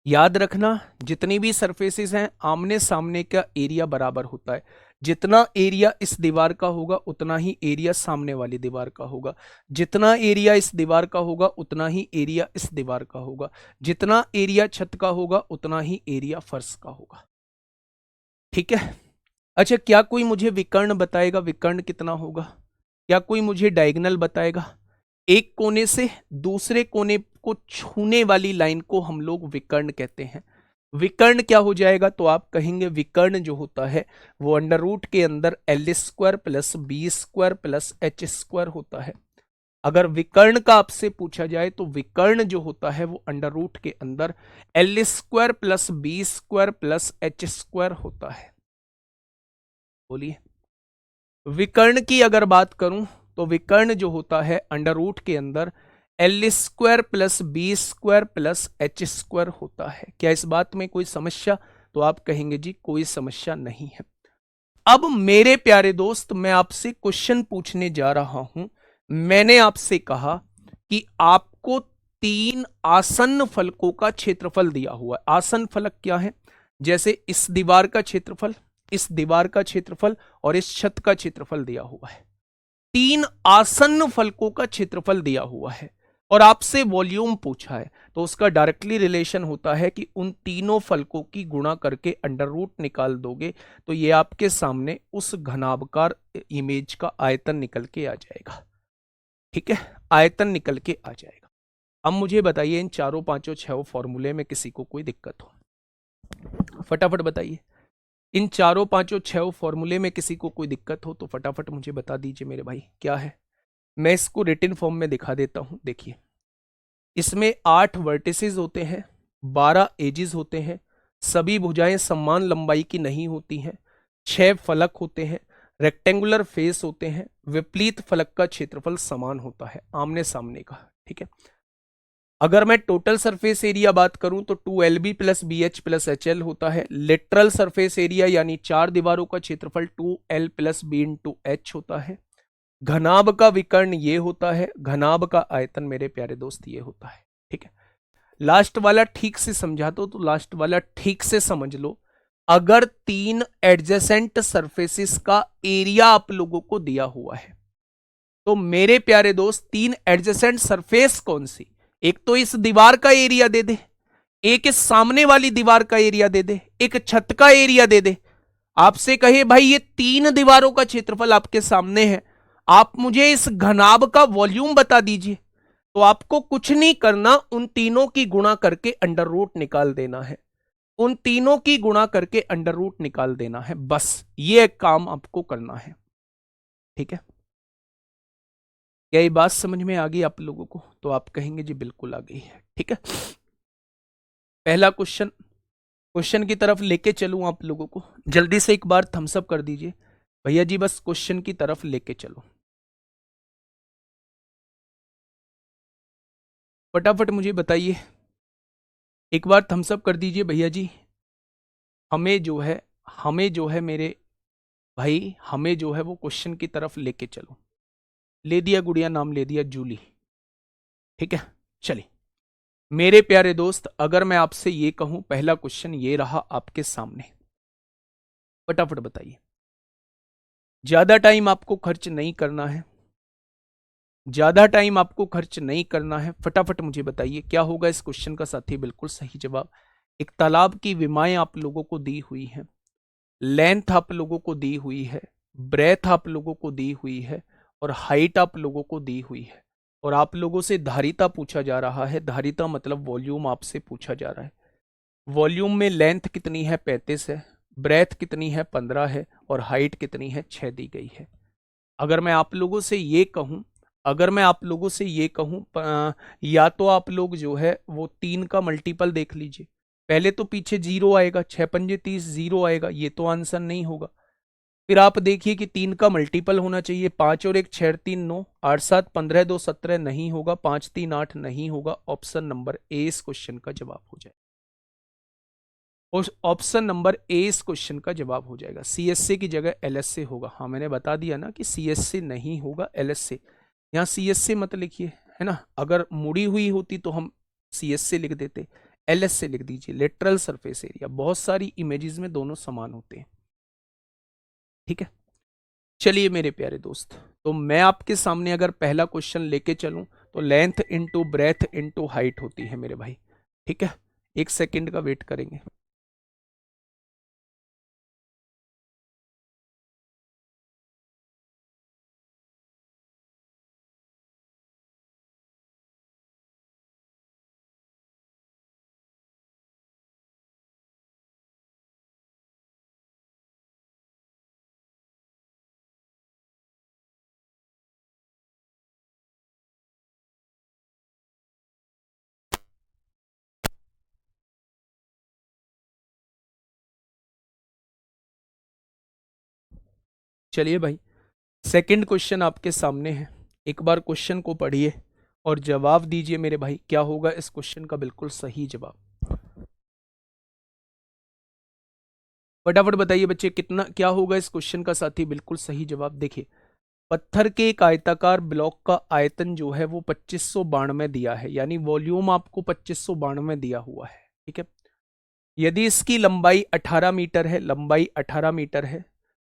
याद रखना, जितनी भी सरफेसेस हैं, आमने सामने का एरिया बराबर होता है। जितना एरिया इस दीवार का होगा उतना ही एरिया सामने वाली दीवार का होगा। जितना एरिया इस दीवार का होगा उतना ही एरिया इस दीवार का होगा। जितना एरिया छत का होगा उतना ही एरिया फर्श का होगा। ठीक है। अच्छा, क्या कोई मुझे विकर्ण बताएगा? विकर्ण कितना होगा? क्या कोई मुझे डायगोनल बताएगा? एक कोने से दूसरे कोने को छूने वाली लाइन को हम लोग विकर्ण कहते हैं। विकर्ण क्या हो जाएगा? तो आप कहेंगे विकर्ण जो होता है वो अंडर रूट के अंदर L² plus B² plus H² होता है। अगर विकर्ण का आपसे पूछा जाए तो विकर्ण जो होता है वो अंडर रूट के अंदर L² plus B² plus H² होता है। बोलिए। विकर्ण की अगर बात करूं तो विकर्ण जो होता है अंडर रूट के अंदर L² plus B² plus H² होता है। क्या इस बात में कोई समस्या? तो आप कहेंगे जी कोई समस्या नहीं है। अब मेरे प्यारे दोस्त, मैं आपसे क्वेश्चन पूछने जा रहा हूं। मैंने आपसे कहा कि आपको 3 आसन्न फलकों का क्षेत्रफल दिया हुआ है। आसन्न फलक क्या है? जैसे इस दीवार का क्षेत्रफल, इस दीवार का क्षेत्रफल और इस छत का क्षेत्रफल दिया हुआ है। 3 आसन्न फलकों का क्षेत्रफल दिया हुआ है और आपसे वॉल्यूम पूछा है, तो उसका डायरेक्टली रिलेशन होता है कि उन तीनों फलकों की गुणा करके अंडर रूट निकाल दोगे तो ये आपके सामने उस घनाभकार इमेज का आयतन निकल के आ जाएगा। ठीक है, आयतन निकल के आ जाएगा। अब मुझे बताइए, इन चारों पांचों छह फॉर्मूले में किसी को कोई दिक्कत हो? फटाफट बताइए। इन चारों पांचों छह फॉर्मूले में किसी को कोई दिक्कत हो तो फटाफट मुझे बता दीजिए मेरे भाई, क्या है? मैं इसको रिटन फॉर्म में दिखा देता हूं। देखिए, इसमें 8 वर्टिसेस होते हैं, 12 एजेस होते हैं, सभी भुजाएं समान लंबाई की नहीं होती हैं, 6 फलक होते हैं, रेक्टेंगुलर फेस होते हैं, विपरीत फलक का क्षेत्रफल समान होता है, आमने सामने का। ठीक है। अगर मैं टोटल सरफेस एरिया बात करूं तो 2LB plus BH plus HL होता है। लिटरल सरफेस एरिया यानी 4 दीवारों का क्षेत्रफल 2L plus B into H होता है। घनाभ का विकर्ण ये होता है, घनाभ का आयतन मेरे प्यारे दोस्त ये होता है। ठीक है। लास्ट वाला ठीक से समझा दो, तो लास्ट वाला ठीक से समझ लो। अगर 3 एडजेसेंट सरफेसेस का एरिया आप लोगों को दिया हुआ है तो मेरे प्यारे दोस्त 3 एडजेसेंट सरफेस कौन सी? एक तो इस दीवार का एरिया दे दे, एक इस सामने वाली दीवार का एरिया दे दे, एक छत का एरिया दे दे। आपसे कहे भाई ये 3 दीवारों का क्षेत्रफल आपके सामने है, आप मुझे इस घनाभ का वॉल्यूम बता दीजिए, तो आपको कुछ नहीं करना, उन तीनों की गुणा करके अंडर रूट निकाल देना है। उन तीनों की गुणा करके अंडर रूट निकाल देना है, बस ये काम आपको करना है। ठीक है। क्या ये बात समझ में आ गई आप लोगों को? तो आप कहेंगे जी बिल्कुल आ गई है। ठीक है। पहला क्वेश्चन, क्वेश्चन की तरफ लेके चलूं आप लोगों को, जल्दी से एक बार थम्स अप कर दीजिए भैया जी, बस क्वेश्चन की तरफ लेके चलो फटाफट। मुझे बताइए, एक बार थम्स अप कर दीजिए भैया जी। हमें जो है मेरे भाई, हमें जो है वो क्वेश्चन की तरफ लेके चलो। ले दिया गुड़िया, नाम ले दिया जूली। ठीक है, चलिए मेरे प्यारे दोस्त, अगर मैं आपसे ये कहूं, पहला क्वेश्चन ये रहा आपके सामने, फटाफट बताइए। ज्यादा टाइम आपको खर्च नहीं करना है, ज्यादा टाइम आपको खर्च नहीं करना है। फटाफट मुझे बताइए क्या होगा इस क्वेश्चन का साथी? बिल्कुल सही जवाब। एक तालाब की विमाएं आप लोगों को दी हुई हैं, लेंथ आप लोगों को दी हुई है, ब्रेथ आप लोगों को दी हुई है और हाइट आप लोगों को दी हुई है, और आप लोगों से धारिता पूछा जा रहा है। धारिता मतलब वॉल्यूम आपसे पूछा जा रहा है। वॉल्यूम में लेंथ कितनी है? 35 है, ब्रेथ कितनी है? 15 है, और हाइट कितनी है? 6 दी गई है। अगर मैं आप लोगों से ये कहूं, अगर मैं आप लोगों से ये कहूं, या तो आप लोग जो है वो 3 का मल्टीपल देख लीजिए, पहले तो पीछे जीरो आएगा, 6×5 = 30, जीरो आएगा, ये तो आंसर नहीं होगा। फिर आप देखिए कि 3 का मल्टीपल होना चाहिए, 5 और 1 6 3 9, 8 7 15 2 17 नहीं होगा, 5 3 8 नहीं होगा। ऑप्शन नंबर ए इस क्वेश्चन का जवाब हो जाएगा। और ऑप्शन नंबर ए इस क्वेश्चन का जवाब हो जाएगा। सीएससी की जगह एलएसए होगा। हाँ मैंने बता दिया ना कि सीएससी नहीं होगा, एलएसए। यहाँ सीएससी मत लिखिए, है ना। अगर मुड़ी हुई होती तो हम सीएससी लिख देते, एलएसए लिख दीजिए, लेटरल सरफेस एरिया। बहुत सारी इमेजेस में दोनों समान होते हैं, ठीक है। चलिए मेरे प्यारे दोस्त, तो मैं आपके सामने अगर पहला क्वेश्चन लेके चलूं तो length into breadth into height होती है मेरे भाई, ठीक है। एक सेकंड का वेट करेंगे। चलिए भाई, सेकंड क्वेश्चन आपके सामने है। एक बार क्वेश्चन को पढ़िए और जवाब दीजिए मेरे भाई, क्या होगा इस क्वेश्चन का बिल्कुल सही जवाब। फटाफट बताइए बच्चे, कितना क्या होगा इस क्वेश्चन का साथी बिल्कुल सही जवाब। देखिए, पत्थर के एक आयताकार ब्लॉक का आयतन जो है वो 2592 दिया है, यानी वॉल्यूम आपको 2592 दिया हुआ है, ठीक है। यदि इसकी लंबाई 18 मीटर है, लंबाई 18 मीटर है,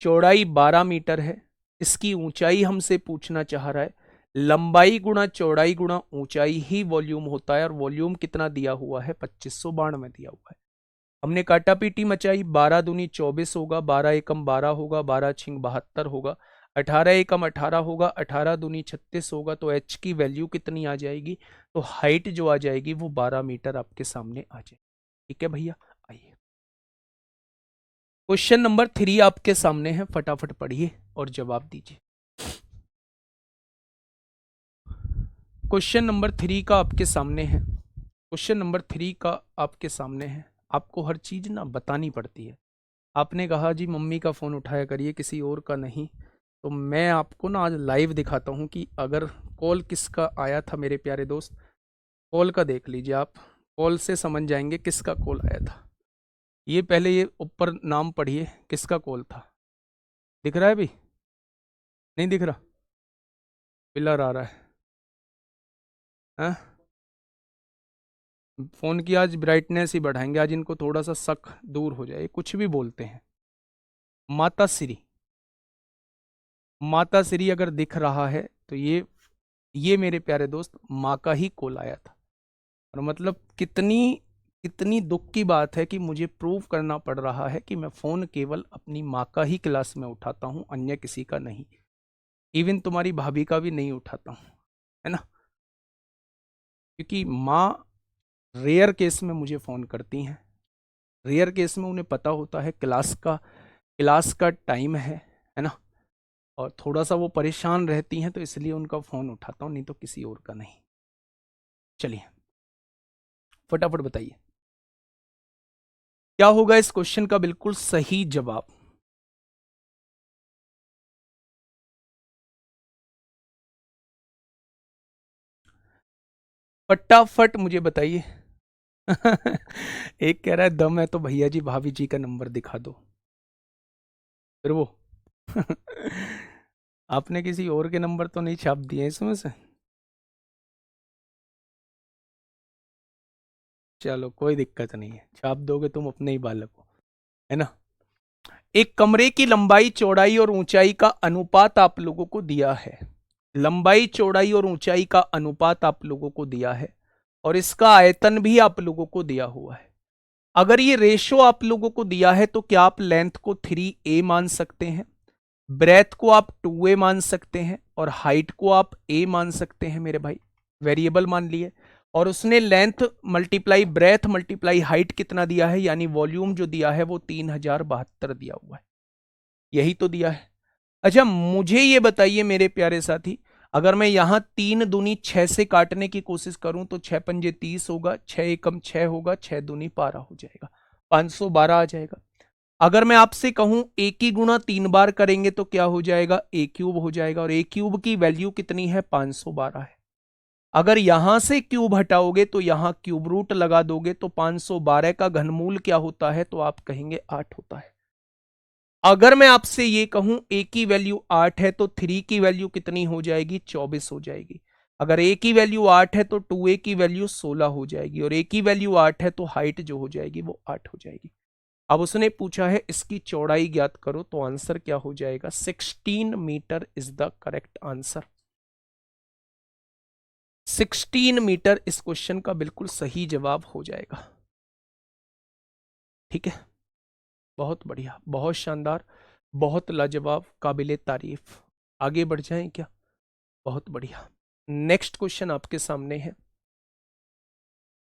चौड़ाई 12 मीटर है, इसकी ऊंचाई हमसे पूछना चाह रहा है। लंबाई गुणा चौड़ाई गुणा ऊंचाई ही वॉल्यूम होता है, और वॉल्यूम कितना दिया हुआ है, 2592 दिया हुआ है। हमने काटा पीटी मचाई, 12 दूनी 24 होगा, 12 एकम 12 होगा, 12 छिंग 72 होगा, 18 एकम 18 होगा, 18 दूनी 36 होगा। तो एच की वैल्यू कितनी आ जाएगी, तो हाइट जो आ जाएगी वो 12 मीटर आपके सामने आ जाएगी, ठीक है भैया। आइए क्वेश्चन नंबर 3 आपके सामने है, फटाफट पढ़िए और जवाब दीजिए। क्वेश्चन नंबर 3 का आपके सामने है, क्वेश्चन नंबर 3 का आपके सामने है। आपको हर चीज ना बतानी पड़ती है। आपने कहा जी मम्मी का फोन उठाया करिए, किसी और का नहीं। तो मैं आपको ना आज लाइव दिखाता हूं कि अगर कॉल किसका आया था मेरे प्यारे दोस्त। कॉल का देख लीजिए आप, कॉल से समझ जाएंगे किसका कॉल आया था। ये पहले ये ऊपर नाम पढ़िए, किसका कॉल था। दिख रहा है अभी, नहीं दिख रहा, पिलर आ रहा है, हाँ? फोन की आज ब्राइटनेस ही बढ़ाएंगे, आज इनको थोड़ा सा शक दूर हो जाए, कुछ भी बोलते हैं। माता श्री, माता श्री अगर दिख रहा है तो ये मेरे प्यारे दोस्त माँ का ही कॉल आया था। और मतलब कितनी कितनी दुख की बात है कि मुझे प्रूव करना पड़ रहा है कि मैं फोन केवल अपनी माँ का ही क्लास में उठाता हूँ, अन्य किसी का नहीं। इवन तुम्हारी भाभी का भी नहीं उठाता हूँ, है ना। क्योंकि माँ रेयर केस में मुझे फोन करती हैं, रेयर केस में उन्हें पता होता है क्लास का टाइम है ना। और थोड़ा सा वो परेशान रहती हैं, तो इसलिए उनका फोन उठाता हूं, नहीं तो किसी और का नहीं। चलिए फटाफट बताइए, क्या होगा इस क्वेश्चन का बिल्कुल सही जवाब। फटाफट मुझे बताइए। एक कह रहा है दम है तो भैया जी भाभी जी का नंबर दिखा दो, फिर वो आपने किसी और के नंबर तो नहीं छाप दिए इसमें से। चलो कोई दिक्कत नहीं है, छाप दोगे तुम अपने ही बालक को, है ना। एक कमरे की लंबाई चौड़ाई और ऊंचाई का अनुपात आप लोगों को दिया है। लंबाई चौड़ाई और ऊंचाई का अनुपात आप लोगों को दिया है, और इसका आयतन भी आप लोगों को दिया हुआ है। अगर ये रेशो आप लोगों को दिया है तो क्या आप लेंथ को 3a मान सकते हैं, ब्रेथ को आप 2a मान सकते हैं, और हाइट को आप a मान सकते हैं मेरे भाई। वेरिएबल मान लिए, और उसने length multiply breath multiply height कितना दिया है, यानी वॉल्यूम जो दिया है वो 3072 दिया हुआ है, यही तो दिया है। अच्छा मुझे ये बताइए मेरे प्यारे साथी, अगर मैं यहां 3 दूनी 6 से काटने की कोशिश करूं तो 6 पंजे 30 होगा, 6 एकम 6 होगा, 6 दूनी 12 हो जाएगा, 512 आ जाएगा। अगर मैं आपसे कहूं ए की गुणा 3 बार करेंगे तो क्या हो जाएगा, ए क्यूब हो जाएगा, और ए क्यूब की वैल्यू कितनी है, 512 है। अगर यहां से क्यूब हटाओगे तो यहां क्यूब रूट लगा दोगे तो 512 का घनमूल क्या होता है, तो आप कहेंगे 8 होता है। अगर मैं आपसे ये कहूं ए की वैल्यू 8 है तो 3 की वैल्यू कितनी हो जाएगी, 24 हो जाएगी। अगर ए की वैल्यू 8 है तो 2a की वैल्यू 16 हो जाएगी, और ए की वैल्यू 8 है तो हाइट जो हो जाएगी वो 8 हो जाएगी। अब उसने पूछा है इसकी चौड़ाई ज्ञात करो, तो आंसर क्या हो जाएगा, 16 metre is the correct answer. 16 metre इस क्वेश्चन का बिल्कुल सही जवाब हो जाएगा। ठीक है, बहुत बढ़िया, बहुत शानदार, बहुत लाजवाब, काबिले तारीफ। आगे बढ़ जाएं क्या, बहुत बढ़िया। नेक्स्ट क्वेश्चन आपके सामने है,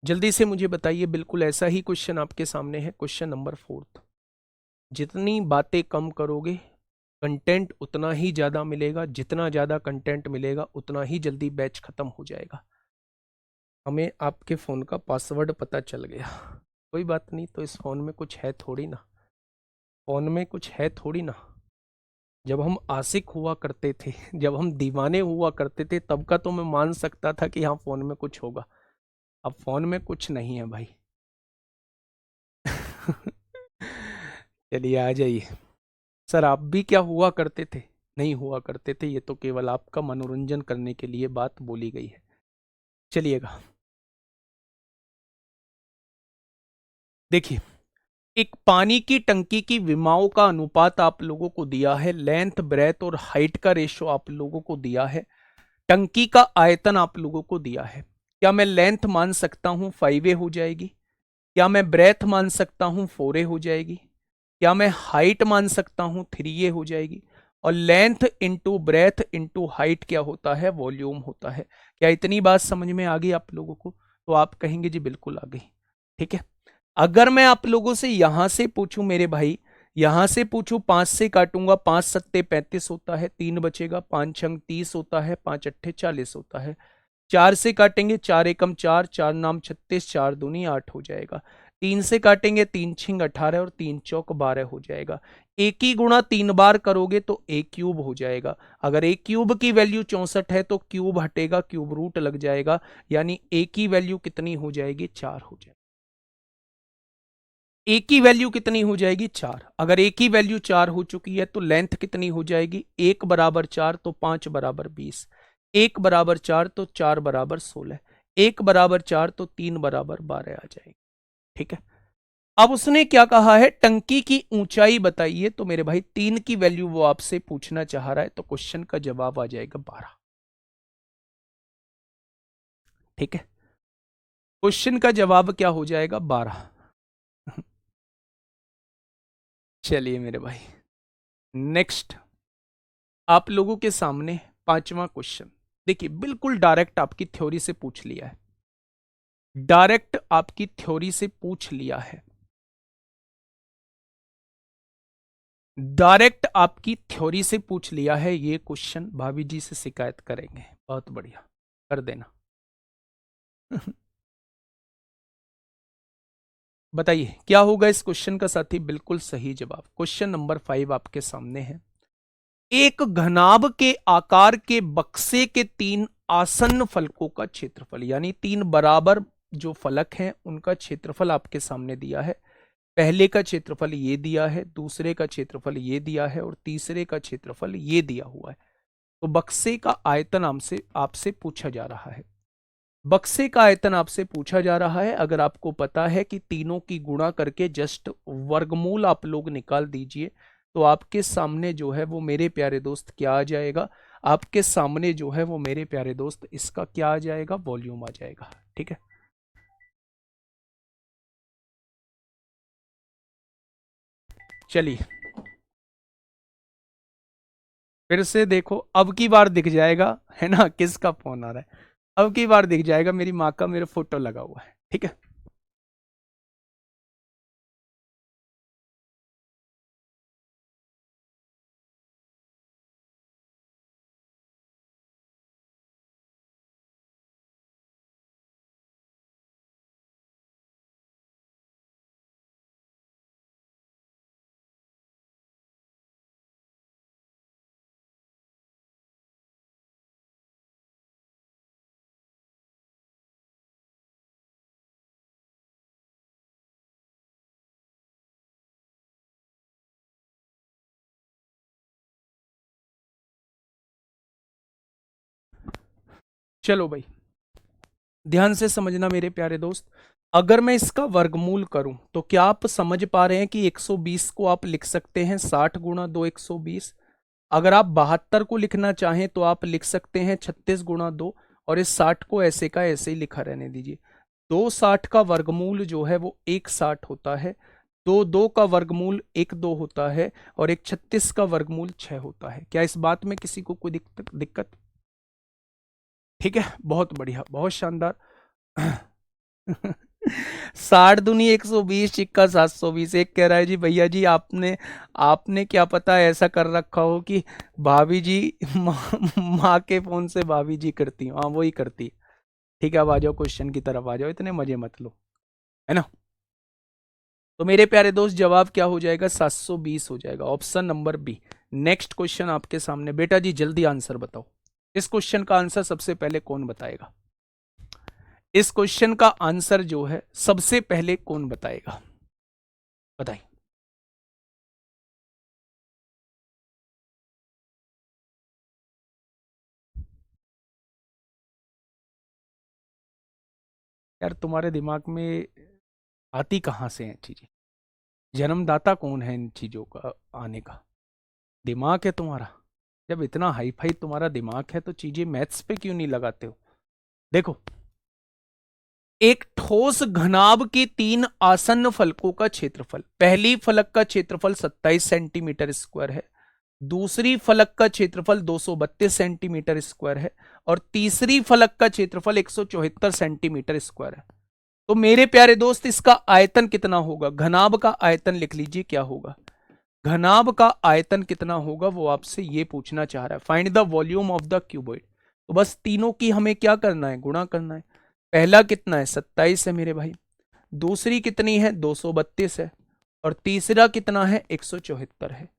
जल्दी से मुझे बताइए। बिल्कुल ऐसा ही क्वेश्चन आपके सामने है, क्वेश्चन नंबर 4। जितनी बातें कम करोगे कंटेंट उतना ही ज्यादा मिलेगा, जितना ज्यादा कंटेंट मिलेगा उतना ही जल्दी बैच खत्म हो जाएगा। हमें आपके फोन का पासवर्ड पता चल गया, कोई बात नहीं, तो इस फोन में कुछ है थोड़ी ना, फोन में कुछ है थोड़ी ना। जब हम आशिक हुआ करते थे, जब हम दीवाने हुआ करते थे, तब का तो मैं मान सकता था कि हाँ फोन में कुछ होगा। अब फोन में कुछ नहीं है भाई। चलिए आ जाइए। सर आप भी क्या हुआ करते थे, नहीं हुआ करते थे, ये तो केवल आपका मनोरंजन करने के लिए बात बोली गई है। चलिएगा, देखिए, एक पानी की टंकी की विमाओं का अनुपात आप लोगों को दिया है, लेंथ ब्रेथ और हाइट का रेशो आप लोगों को दिया है, टंकी का आयतन आप लोगों को दिया है। क्या मैं लेंथ मान सकता हूं 5a हो जाएगी, क्या मैं ब्रेथ मान सकता हूं 4a हो जाएगी, क्या मैं हाइट मान सकता हूं 3a हो जाएगी, और length into breadth into height क्या होता है, वॉल्यूम होता है। क्या इतनी बात समझ में आ गई आप लोगों को, तो आप कहेंगे जी बिल्कुल आ गई। ठीक है, अगर मैं आप लोगों से यहां से पूछूं मेरे भाई, यहां से पूछूं, 5 से काटूंगा, 5 सत्ते 35 होता है, 3 बचेगा, 5 छंग 30 होता है, 5 अट्ठे 40 होता है, 4 से काटेंगे, 4 एकम 4, 4 नाम 36, 4 दूनी 8 हो जाएगा, 3 से काटेंगे, 3 छिंग 18 और 3 चौक 12 हो जाएगा। एक ही गुणा 3 बार करोगे तो ए क्यूब हो जाएगा। अगर ए क्यूब की वैल्यू 64 है तो क्यूब हटेगा, क्यूब रूट लग जाएगा, यानी ए की वैल्यू कितनी हो जाएगी, 4 हो जाएगी। ए की वैल्यू कितनी हो जाएगी, 4। अगर ए की वैल्यू 4 हो चुकी है तो लेंथ कितनी हो जाएगी, 1 बराबर 4 तो 5 बराबर 20, 1 बराबर 4 तो 4 बराबर 16, 1 बराबर 4 तो 3 बराबर 12 आ जाएगी। ठीक है, अब उसने क्या कहा है, टंकी की ऊंचाई बताइए, तो मेरे भाई 3 की वैल्यू वो आपसे पूछना चाह रहा है, तो क्वेश्चन का जवाब आ जाएगा 12। ठीक है, क्वेश्चन का जवाब क्या हो जाएगा, 12। चलिए मेरे भाई, नेक्स्ट आप लोगों के सामने 5वां क्वेश्चन। देखिए बिल्कुल डायरेक्ट आपकी थ्योरी से पूछ लिया है, डायरेक्ट आपकी थ्योरी से पूछ लिया है, डायरेक्ट आपकी थ्योरी से पूछ लिया है ये क्वेश्चन। भाभी जी से शिकायत करेंगे, बहुत बढ़िया, कर देना। बताइए क्या होगा इस क्वेश्चन का साथी, बिल्कुल सही जवाब। क्वेश्चन नंबर 5 आपके सामने है। एक घनाभ के आकार के बक्से के 3 आसन्न फलकों का क्षेत्रफल, यानी 3 बराबर जो फलक हैं उनका क्षेत्रफल आपके सामने दिया है। पहले का क्षेत्रफल ये दिया है, दूसरे का क्षेत्रफल ये दिया है, और तीसरे का क्षेत्रफल ये दिया हुआ है। तो बक्से का आयतन हमसे आपसे पूछा जा रहा है, बक्से का आयतन आपसे पूछा जा रहा है। अगर आपको पता है कि तीनों की गुणा करके जस्ट वर्गमूल आप लोग निकाल दीजिए, तो आपके सामने जो है वो मेरे प्यारे दोस्त क्या आ जाएगा, आपके सामने जो है वो मेरे प्यारे दोस्त इसका क्या आ जाएगा, वॉल्यूम आ जाएगा। ठीक है, चलिए फिर से देखो, अब की बार दिख जाएगा है ना किसका फोन आ रहा है, अब की बार दिख जाएगा, मेरी माँ का मेरा फोटो लगा हुआ है। ठीक है, चलो भाई, ध्यान से समझना मेरे प्यारे दोस्त। अगर मैं इसका वर्गमूल करूं तो क्या आप समझ पा रहे हैं कि 120 को आप लिख सकते हैं 60 गुणा 2 120। अगर आप 72 को लिखना चाहें तो आप लिख सकते हैं 36 गुणा 2। और इस 60 को ऐसे का ऐसे ही लिखा रहने दीजिए। 260 का वर्गमूल जो है वो 160 होता है। 2 का वर्गमूल 1 2 होता है। और 36 का वर्गमूल 6 होता है। क्या इस बात में किसी को कोई दिक्कत? ठीक है, बहुत बढ़िया, बहुत शानदार। 60 दूनी 120, चिक्का 720। एक कह रहा है जी भैया जी आपने आपने क्या पता ऐसा कर रखा हो कि भाभी जी माँ के फोन से भाभी जी करती हूँ। हाँ वही करती। ठीक है, अब आ जाओ क्वेश्चन की तरफ, आ जाओ, इतने मजे मत लो, है ना। तो मेरे प्यारे दोस्त जवाब क्या हो जाएगा? 720 हो जाएगा, option number B. Next question आपके सामने, बेटा जी जल्दी आंसर बताओ। इस क्वेश्चन का आंसर सबसे पहले कौन बताएगा? इस क्वेश्चन का आंसर जो है सबसे पहले कौन बताएगा? बताइए। यार तुम्हारे दिमाग में आती कहाँ से हैं चीजें? जन्मदाता कौन है इन चीजों का आने का? दिमाग है तुम्हारा। जब इतना हाई फाई तुम्हारा दिमाग है तो चीजें मैथ्स पे क्यों नहीं लगाते हो? देखो, एक ठोस घनाभ के 3 आसन्न फलकों का क्षेत्रफल, पहली फलक का क्षेत्रफल 27 सेंटीमीटर स्क्वायर है। दूसरी फलक का क्षेत्रफल 232 सेंटीमीटर स्क्वायर है। और तीसरी फलक का क्षेत्रफल 174 सेंटीमीटर स्क्वायर है। तो मेरे प्यारे दोस्त इसका आयतन कितना होगा? घनाभ का आयतन लिख लीजिए, क्या होगा? घनाभ का आयतन कितना होगा वो आपसे ये पूछना चाह रहा है। Find the volume of the cuboid. तो बस तीनों की हमें क्या करना है? गुणा करना है। पहला कितना है? 27 है मेरे भाई। दूसरी कितनी है? 232 है। और तीसरा कितना है? 174 है।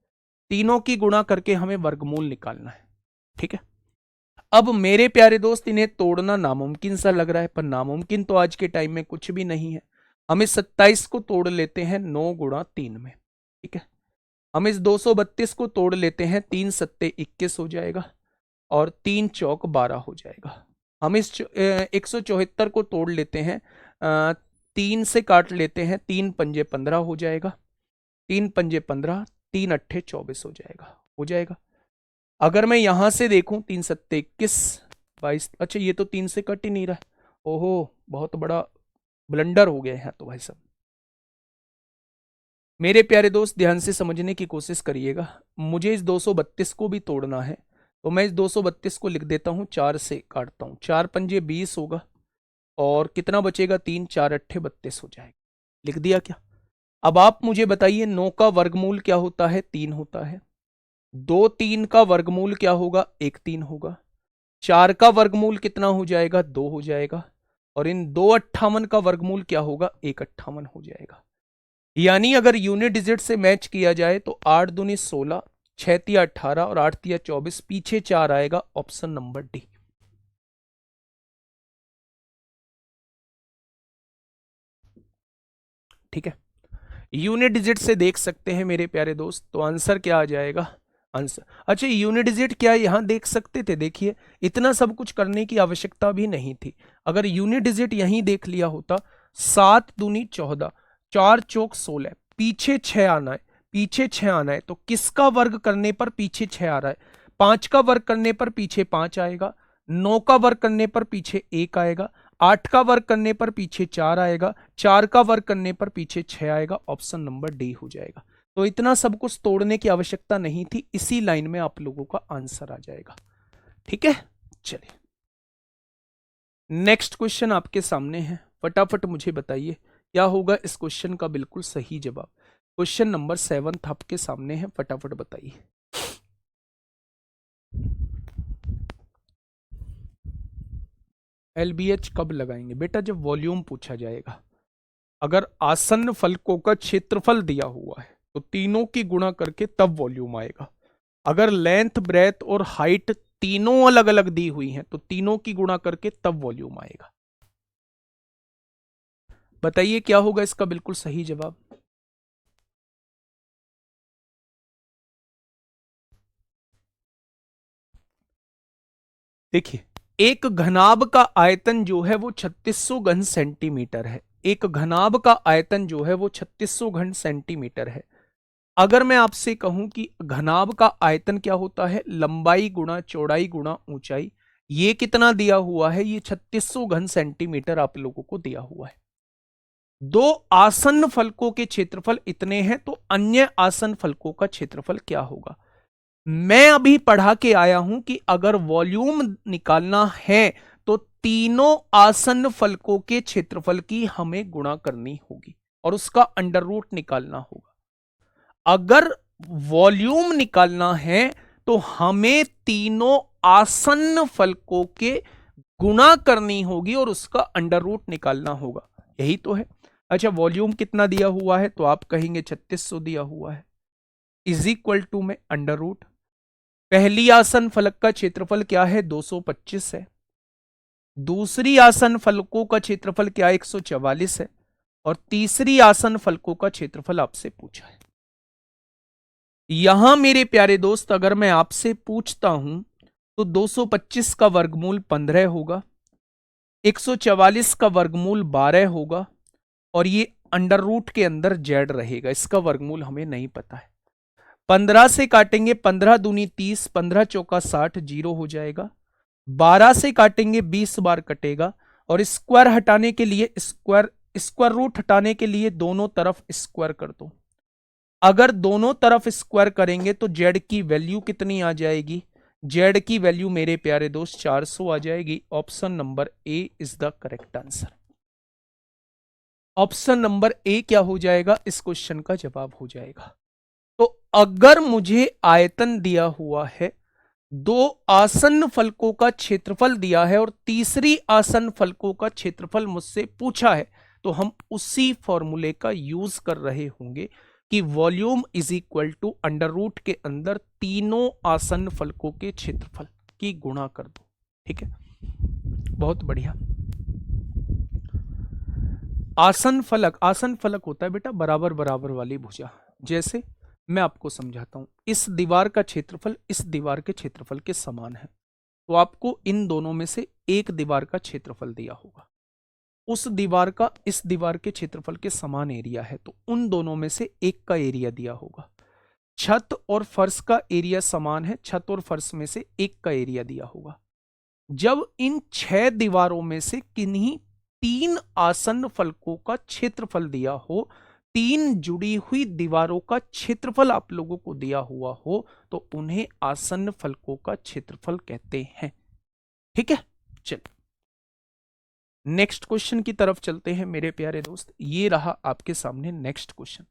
तीनों की गुणा करके हमें वर्गमूल निकालना है। ठीक है। अब मेरे प्यारे दोस्त इन्हें तोड़ना नामुमकिन सा लग रहा है, पर नामुमकिन तो आज के टाइम में कुछ भी नहीं है। हम इस 27 को तोड़ लेते हैं 9 गुणा 3 में। ठीक है। हम इस 232 को तोड़ लेते हैं, 3 सत्ते 21 हो जाएगा। और 3 चौक 12 हो जाएगा। हम इस 174 को तोड़ लेते हैं, 3 से काट लेते हैं, 3 पंजे 15 हो जाएगा। 3 पंजे 15, 3 अट्ठे 24 हो जाएगा। हो जाएगा। अगर मैं यहां से देखूं, 3 सत्ते 21, 22, अच्छा ये तो 3 से कट ही नहीं रहा है। ओहो, बहुत बड़ा ब्लंडर हो गया है तो भाई साहब। मेरे प्यारे दोस्त ध्यान से समझने की कोशिश करिएगा। मुझे इस 232 को भी तोड़ना है। तो मैं इस 232 को लिख देता हूं, 4 से काटता हूं, 4 पंजे 20 होगा। और कितना बचेगा? 3 4 अट्ठे 32 हो जाएगा। लिख दिया क्या? अब आप मुझे बताइए 9 का वर्गमूल क्या होता है? 3 होता है। 2 3 का वर्गमूल क्या होगा? 1 3 होगा। 4 का वर्गमूल कितना हो जाएगा? 2 हो जाएगा। और इन 258 का वर्गमूल क्या होगा? 158 हो जाएगा। यानी अगर यूनिट डिजिट से मैच किया जाए तो 8 दूनी 16, 6 तिया 18 और 8 तिया 24, पीछे 4 आएगा, ऑप्शन नंबर डी। ठीक है। यूनिट डिजिट से देख सकते हैं मेरे प्यारे दोस्त, तो आंसर क्या आ जाएगा? आंसर, अच्छा यूनिट डिजिट क्या यहां देख सकते थे? देखिए, इतना सब कुछ करने की आवश्यकता भी नहीं थी। अगर यूनिट डिजिट यहीं देख लिया होता, 7 दूनी 14, 4 चौक 16, पीछे 6 आना है। पीछे 6 आना है तो किसका वर्ग करने पर पीछे 6 आ रहा है? 5 का वर्ग करने पर पीछे 5 आएगा। 9 का वर्ग करने पर पीछे 1 आएगा। 8 का वर्ग करने पर पीछे 4 आएगा। 4 का वर्ग करने पर पीछे 6 आएगा, ऑप्शन नंबर डी हो जाएगा। तो इतना सब कुछ तोड़ने की आवश्यकता नहीं थी, इसी लाइन में आप लोगों का आंसर आ जाएगा। ठीक है, चलिए नेक्स्ट क्वेश्चन आपके सामने है। फटाफट मुझे बताइए क्या होगा इस क्वेश्चन का बिल्कुल सही जवाब। क्वेश्चन नंबर 7 आपके सामने है, फटाफट बताइए। एलबीएच कब लगाएंगे? बेटा जब वॉल्यूम पूछा जाएगा। अगर आसन्न फलकों का क्षेत्रफल दिया हुआ है तो तीनों की गुणा करके तब वॉल्यूम आएगा। अगर लेंथ ब्रेथ और हाइट तीनों अलग अलग दी हुई हैं तो तीनों की गुणा करके तब वॉल्यूम आएगा। बताइए क्या होगा इसका बिल्कुल सही जवाब। देखिए, एक घनाभ का आयतन जो है वो 3600 घन सेंटीमीटर है। एक घनाभ का आयतन जो है वो 3600 घन सेंटीमीटर है। अगर मैं आपसे कहूं कि घनाभ का आयतन क्या होता है, लंबाई गुणा चौड़ाई गुणा ऊंचाई, ये कितना दिया हुआ है, ये 3600 घन सेंटीमीटर आप लोगों को दिया हुआ है। दो आसन्न फलकों के क्षेत्रफल इतने हैं, तो अन्य आसन्न फलकों का क्षेत्रफल क्या होगा। मैं अभी पढ़ा के आया हूं कि अगर वॉल्यूम निकालना है तो तीनों आसन्न फलकों के क्षेत्रफल की हमें गुणा करनी होगी और उसका अंडर रूट निकालना होगा। अगर वॉल्यूम निकालना है तो हमें तीनों आसन्न फलकों के गुणा करनी होगी और उसका अंडर रूट निकालना होगा। यही तो है। अच्छा, वॉल्यूम कितना दिया हुआ है, तो आप कहेंगे 3600 दिया हुआ है, इज इक्वल टू में अंडर रूट। पहली आसन फलक का क्षेत्रफल क्या है, 225 है। दूसरी आसन फलकों का क्षेत्रफल क्या है, 144 है। और तीसरी आसन फलकों का क्षेत्रफल आपसे पूछा है। यहां मेरे प्यारे दोस्त अगर मैं आपसे पूछता हूं तो 225 का वर्गमूल 15 होगा, 144 का वर्गमूल 12 होगा और ये अंडर रूट के अंदर जेड रहेगा। इसका वर्गमूल हमें नहीं पता है। 15 से काटेंगे, 15 दूनी 30, 15 चौका 60, जीरो हो जाएगा। 12 से काटेंगे, 20 बार कटेगा। और स्क्वायर हटाने के लिए स्क्वायर रूट हटाने के लिए दोनों तरफ स्क्वायर कर दो। अगर दोनों तरफ स्क्वायर करेंगे तो जेड की वैल्यू कितनी आ जाएगी, जेड की वैल्यू मेरे प्यारे दोस्त 400 आ जाएगी। Option number A is the correct answer. Option number A क्या हो जाएगा, इस क्वेश्चन का जवाब हो जाएगा। तो अगर मुझे आयतन दिया हुआ है, दो आसन्न फलकों का क्षेत्रफल दिया है और तीसरी आसन्न फलकों का क्षेत्रफल मुझसे पूछा है, तो हम उसी फॉर्मूले का यूज कर रहे होंगे कि volume is equal to under root के अंदर तीनों आसन्न फलकों के क्षेत्रफल की गुणा कर दो। ठीक है, बहुत बढ़िया। आसन फलक होता है बेटा बराबर बराबर वाली भुजा। जैसे मैं आपको समझाता हूं, इस दीवार का क्षेत्रफल इस दीवार के क्षेत्रफल के समान है, तो आपको इन दोनों में से एक दीवार का क्षेत्रफल दिया होगा। उस दीवार का इस दीवार के क्षेत्रफल के समान एरिया है, तो उन दोनों में से एक का एरिया दिया होगा। छत और फर्श का एरिया समान है, छत और फर्श में से एक का एरिया दिया होगा। जब इन 6 दीवारों में से किन्हीं 3 आसन्न फलकों का क्षेत्रफल दिया हो, 3 जुड़ी हुई दीवारों का क्षेत्रफल आप लोगों को दिया हुआ हो, तो उन्हें आसन्न फलकों का क्षेत्रफल कहते हैं। ठीक है, चलिए नेक्स्ट क्वेश्चन की तरफ चलते हैं मेरे प्यारे दोस्त। ये रहा आपके सामने नेक्स्ट क्वेश्चन,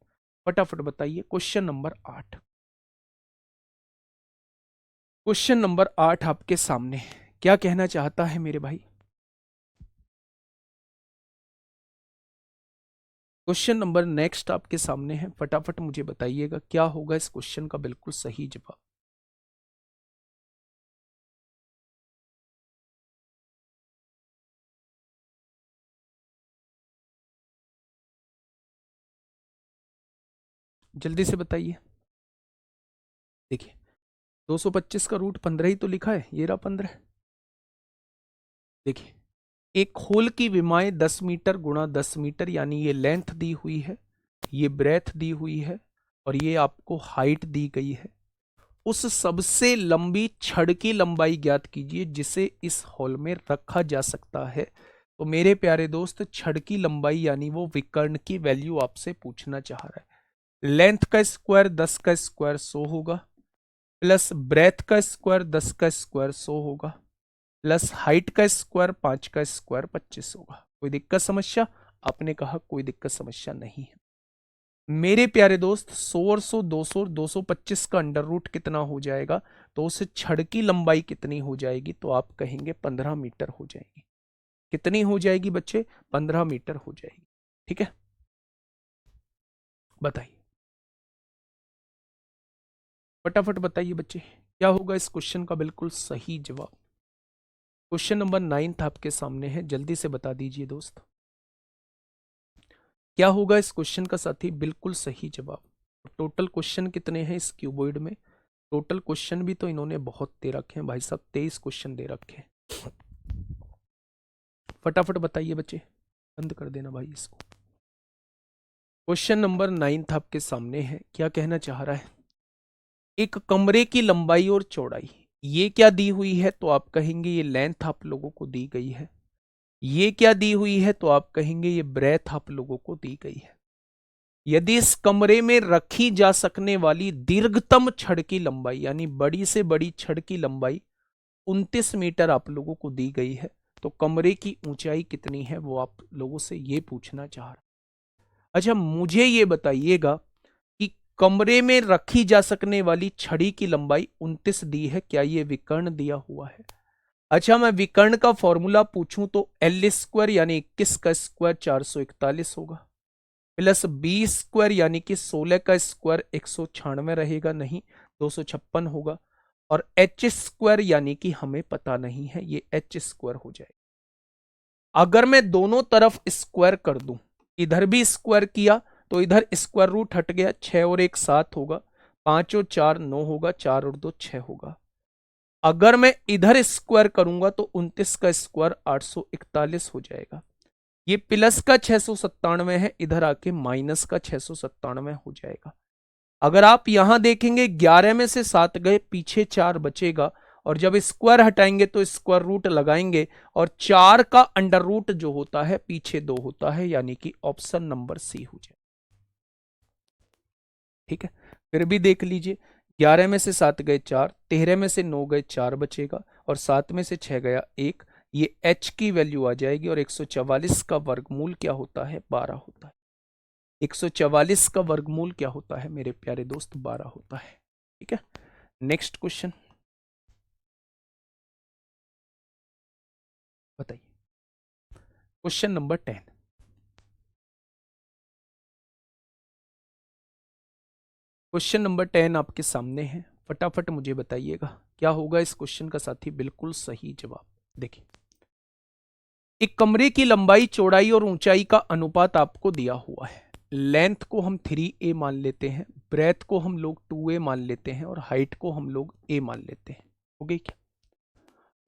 फटाफट बताइए। क्वेश्चन नंबर 8, क्वेश्चन नंबर 8 आपके सामने क्या कहना चाहता है मेरे भाई। क्वेश्चन नंबर नेक्स्ट आपके सामने है, फटाफट मुझे बताइएगा क्या होगा इस क्वेश्चन का बिल्कुल सही जवाब। जल्दी से बताइए। देखिए 225 का रूट 15 ही तो लिखा है, ये रहा 15। देखिए एक होल की विमाएं 10 मीटर गुणा 10 मीटर, यानी ये लेंथ दी हुई है, ये ब्रेथ दी हुई है और ये आपको हाइट दी गई है। उस सबसे लंबी छड़ की लंबाई ज्ञात कीजिए जिसे इस हॉल में रखा जा सकता है। तो मेरे प्यारे दोस्त छड़ की लंबाई यानी वो विकर्ण की वैल्यू आपसे पूछना चाह रहा है। लेंथ का स्क्वायर 10 का स्क्वायर 100 होगा, प्लस ब्रेथ का स्क्वायर 10 का स्क्वायर 100 होगा, प्लस हाइट का स्क्वायर 5 का स्क्वायर 25 होगा। कोई दिक्कत समस्या? आपने कहा कोई दिक्कत समस्या नहीं है। मेरे प्यारे दोस्त 100 और 100 200 और 225 का अंडर रूट कितना हो जाएगा, तो उस छड़ की लंबाई कितनी हो जाएगी, तो आप कहेंगे 15 मीटर हो जाएगी। कितनी हो जाएगी बच्चे? 15 मीटर हो जाएगी। ठीक है, बताइए फटाफट बताइए बच्चे क्या होगा इस क्वेश्चन का बिल्कुल सही जवाब। क्वेश्चन नंबर 9 आपके सामने है, जल्दी से बता दीजिए दोस्त क्या होगा इस क्वेश्चन का साथी बिल्कुल सही जवाब। टोटल क्वेश्चन कितने हैं इस क्यूबॉइड में? टोटल क्वेश्चन भी तो इन्होंने बहुत दे रखे हैं भाई साहब, 23 क्वेश्चन दे रखे हैं। फटाफट बताइए बच्चे, बंद कर देना भाई इसको। क्वेश्चन नंबर 9 आपके सामने है, क्या कहना चाह रहा है? एक कमरे की लंबाई और चौड़ाई, ये क्या दी हुई है? तो आप कहेंगे ये लेंथ आप लोगों को दी गई है। ये क्या दी हुई है? तो आप कहेंगे ये ब्रेथ आप लोगों को दी गई है। यदि इस कमरे में रखी जा सकने वाली दीर्घतम छड़ की लंबाई, यानी बड़ी से बड़ी छड़ की लंबाई 29 मीटर आप लोगों को दी गई है, तो कमरे की ऊंचाई कितनी है वो आप लोगों से ये पूछना चाह रहा। अच्छा, मुझे ये बताइएगा कि कमरे में रखी जा सकने वाली छड़ी की लंबाई 29 दी है, क्या ये विकर्ण दिया हुआ है? अच्छा, मैं विकर्ण का फॉर्मूला पूछूं तो एल स्क्वायर यानी 21 का स्क्वायर 441 होगा, प्लस बी स्क्वायर यानी कि 16 का स्क्वायर 196 रहेगा, नहीं 256 होगा, और एच स्क्वायर यानी कि हमें पता नहीं है, ये एच स्क्वायर हो जाएगा। अगर मैं दोनों तरफ स्क्वायर कर दूं, इधर भी स्क्वायर किया तो इधर स्क्वायर रूट हट गया, 6 और 1 7 होगा, 5 और 4 9 होगा, 4 और 2 6 होगा। अगर मैं इधर स्क्वायर करूंगा तो 29 का स्क्वायर 841 हो जाएगा। ये प्लस का 697 है, इधर आके माइनस का 697 हो जाएगा। अगर आप यहां देखेंगे 11 में से 7 गए, पीछे 4 बचेगा, और जब स्क्वायर हटाएंगे तो स्क्वायर रूट लगाएंगे, और 4 का अंडर रूट जो होता है पीछे 2 होता है, यानी कि ऑप्शन नंबर सी हो जाए। ठीक है, फिर भी देख लीजिए, 11 में से 7 गए 4, 13 में से 9 गए 4 बचेगा, और 7 में से 6 गया 1, ये h की वैल्यू आ जाएगी, और 144 का वर्गमूल क्या होता है? 12 होता है। 144 का वर्गमूल क्या होता है मेरे प्यारे दोस्त? 12 होता है। ठीक है, नेक्स्ट क्वेश्चन बताइए, क्वेश्चन नंबर 10। क्वेश्चन नंबर 10 आपके सामने है, फटाफट मुझे बताइएगा क्या होगा इस क्वेश्चन का साथी बिल्कुल सही जवाब। देखिए, एक कमरे की लंबाई, चौड़ाई और ऊंचाई का अनुपात आपको दिया हुआ है। लेंथ को हम 3a मान लेते हैं, ब्रेथ को हम लोग 2a मान लेते हैं, और हाइट को हम लोग a मान लेते हैं। हो गई क्या?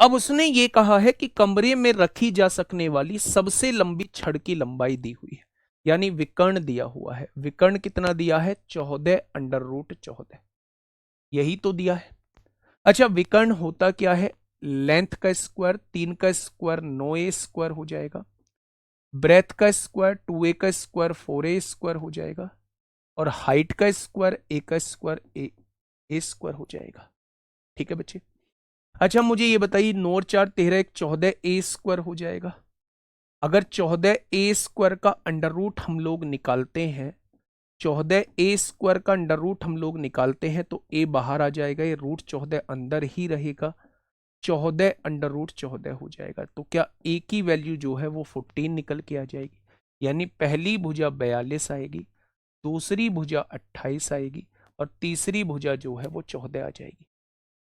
अब उसने ये कहा है कि कमरे में रखी जा सकने वाली सबसे लंबी छड़ की लंबाई दी हुई है, यानी विकर्ण दिया हुआ है। विकर्ण कितना दिया है? 14 अंडर रूट 14, यही तो दिया है। अच्छा, विकर्ण होता क्या है? लेंथ का स्क्वायर 3 का स्क्वायर 9a स्क्वायर हो जाएगा, ब्रेथ का स्क्वायर 2a का स्क्वायर 4a स्क्वायर हो जाएगा, और हाइट का स्क्वायर a का स्क्वायर a स्क्वायर हो जाएगा। ठीक है बच्चे, अच्छा मुझे ये बताइए, 9 और 4 13, 1 14 a स्क्वायर हो जाएगा। अगर 14 a स्क्वायर का अंडर रूट हम लोग निकालते हैं, 14 a स्क्वायर का अंडर रूट हम लोग निकालते हैं तो a बाहर आ जाएगा, ये रूट 14 अंदर ही रहेगा, 14 अंडर रूट 14 हो जाएगा। तो क्या a की वैल्यू जो है वो 14 निकल के आ जाएगी, यानी पहली भुजा 42 आएगी, दूसरी भुजा 28 आएगी, और तीसरी भुजा जो है वो 14 आ जाएगी।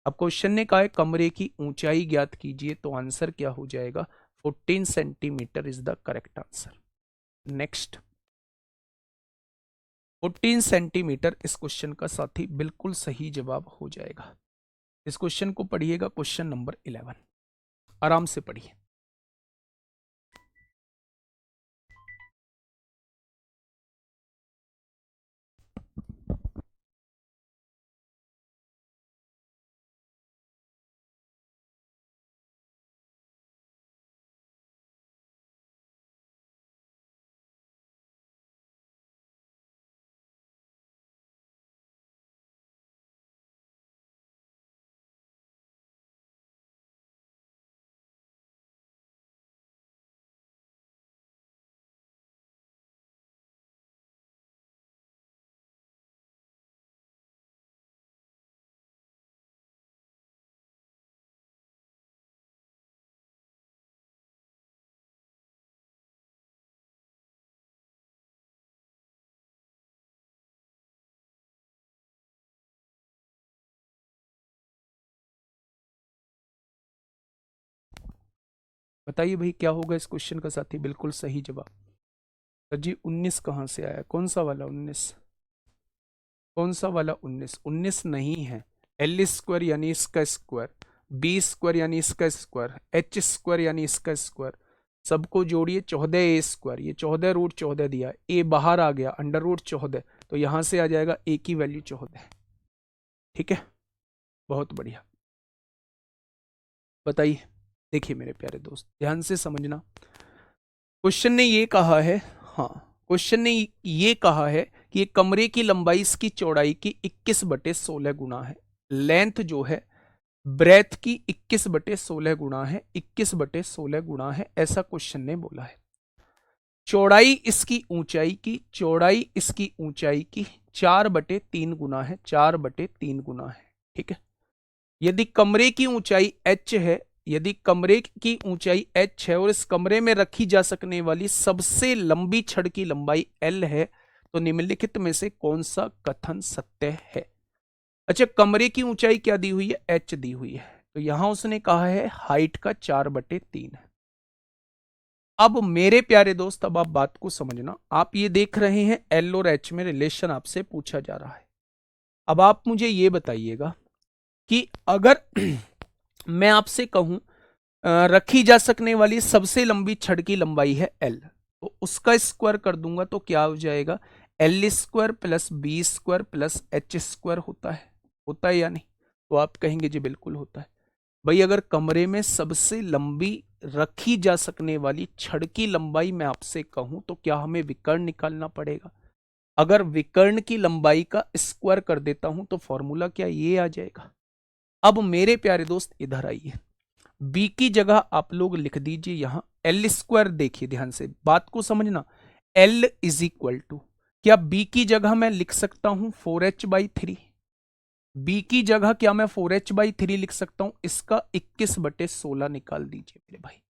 अब क्वेश्चन ने कहा है कमरे की ऊंचाई ज्ञात कीजिए, तो आंसर क्या हो जाएगा? 14 centimetre is the correct answer. Next, 14 centimetre इस क्वेश्चन का साथी बिल्कुल सही जवाब हो जाएगा। इस क्वेश्चन को पढ़िएगा, क्वेश्चन नंबर 11, आराम से पढ़िए। बताइए भाई क्या होगा इस क्वेश्चन का साथी बिल्कुल सही जवाब? सर जी 19 कहाँ से आया? कौन सा वाला 19? कौन सा वाला 19? 19 नहीं है। एल स्क्वायर यानी इसका स्क्वायर, बी स्क्वायर यानी इसका स्क्वायर, एच स्क्वायर यानी इसका स्क्वायर, सबको जोड़िए 14a², ये 14√14 दिया, a बाहर आ गया, √14, तो यहां से आ जाएगा a की वैल्यू 14। ठीक है, बहुत बढ़िया। बताइए, देखिए मेरे प्यारे दोस्त ध्यान से समझना। क्वेश्चन ने ये कहा है, हाँ क्वेश्चन ने ये कहा है कि एक कमरे की लंबाई इसकी चौड़ाई की 21/16 गुना है। लेंथ जो है ब्रेथ की 21/16 गुना है, 21/16 गुना है, ऐसा क्वेश्चन ने बोला है। चौड़ाई इसकी ऊंचाई की, चौड़ाई इसकी ऊंचाई की 4/3 गुना है, 4/3 गुना है। ठीक है, यदि कमरे की ऊंचाई h है, यदि कमरे की ऊंचाई h है और इस कमरे में रखी जा सकने वाली सबसे लंबी छड़ की लंबाई l है, तो निम्नलिखित में से कौन सा कथन सत्य है? अच्छा, कमरे की ऊंचाई क्या दी हुई है? h दी हुई है, तो यहां उसने कहा है हाइट का 4/3 है। अब मेरे प्यारे दोस्त, अब आप बात को समझना, आप ये देख रहे हैं l और h में रिलेशन आपसे पूछा जा रहा है। अब आप मुझे ये बताइएगा कि अगर मैं आपसे कहूं रखी जा सकने वाली सबसे लंबी छड़ की लंबाई है l, तो उसका स्क्वायर कर दूंगा तो क्या हो जाएगा? l² + b² + h² होता है या नहीं? तो आप कहेंगे जी बिल्कुल होता है। भाई अगर कमरे में सबसे लंबी रखी जा सकने वाली छड़ की लंबाई मैं आपसे कहूं तो क्या हमें विकर्ण निकालना पड़ेगा? अगर विकर्ण की लंबाई का स्क्वायर कर देता हूं तो फॉर्मूला क्या ये आ जाएगा। अब मेरे प्यारे दोस्त इधर आइए, b की जगह आप लोग लिख दीजिए यहां l²। देखिए ध्यान से बात को समझना, l = क्या b की जगह मैं लिख सकता हूं 4h/3? b की जगह क्या मैं 4h/3 लिख सकता हूं? इसका 21/16 निकाल दीजिए मेरे भाई।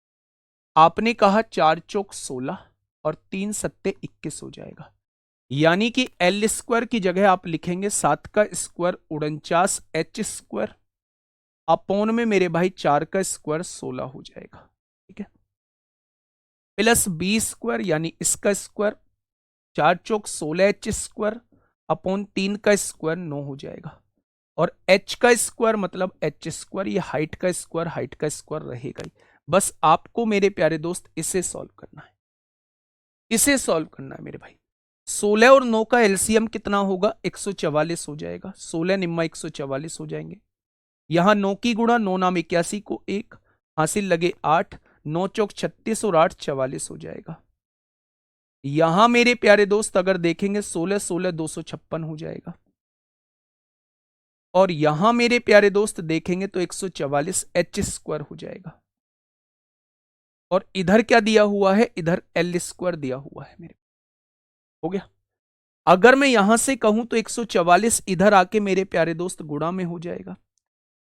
आपने कहा 4 चौक 16 और 3 सत्ते 21 हो जाएगा, यानी कि l² की जगह आप लिखेंगे 7 का स्क्वायर 49h² अपॉन में मेरे भाई 4 का स्क्वायर 16 हो जाएगा। ठीक है, प्लस b² यानी इसका स्क्वायर 4 चौक 16h² अपॉन 3 का स्क्वायर 9 हो जाएगा, और h का स्क्वायर मतलब h², ये हाइट का स्क्वायर, हाइट का स्क्वायर रहेगा ही। बस आपको मेरे प्यारे दोस्त इसे सॉल्व करना है, इसे सॉल्व करना है मेरे भाई। 16 और 9 का एलसीएम कितना होगा? 144 हो जाएगा, 16 निम्मा 144 हो जाएंगे। यहां 9 की गुणा 9 नाम 81 को 1 हासिल लगे 8, 9 चौक 36 और 8 44 हो जाएगा। यहां मेरे प्यारे दोस्त अगर देखेंगे 16 16 256 हो जाएगा, और यहां मेरे प्यारे दोस्त देखेंगे तो 144h² हो जाएगा। और इधर क्या दिया हुआ है? इधर l² दिया हुआ है मेरे, हो गया। अगर मैं यहां से कहूं तो 144 इधर आके मेरे प्यारे दोस्त गुणा में हो जाएगा,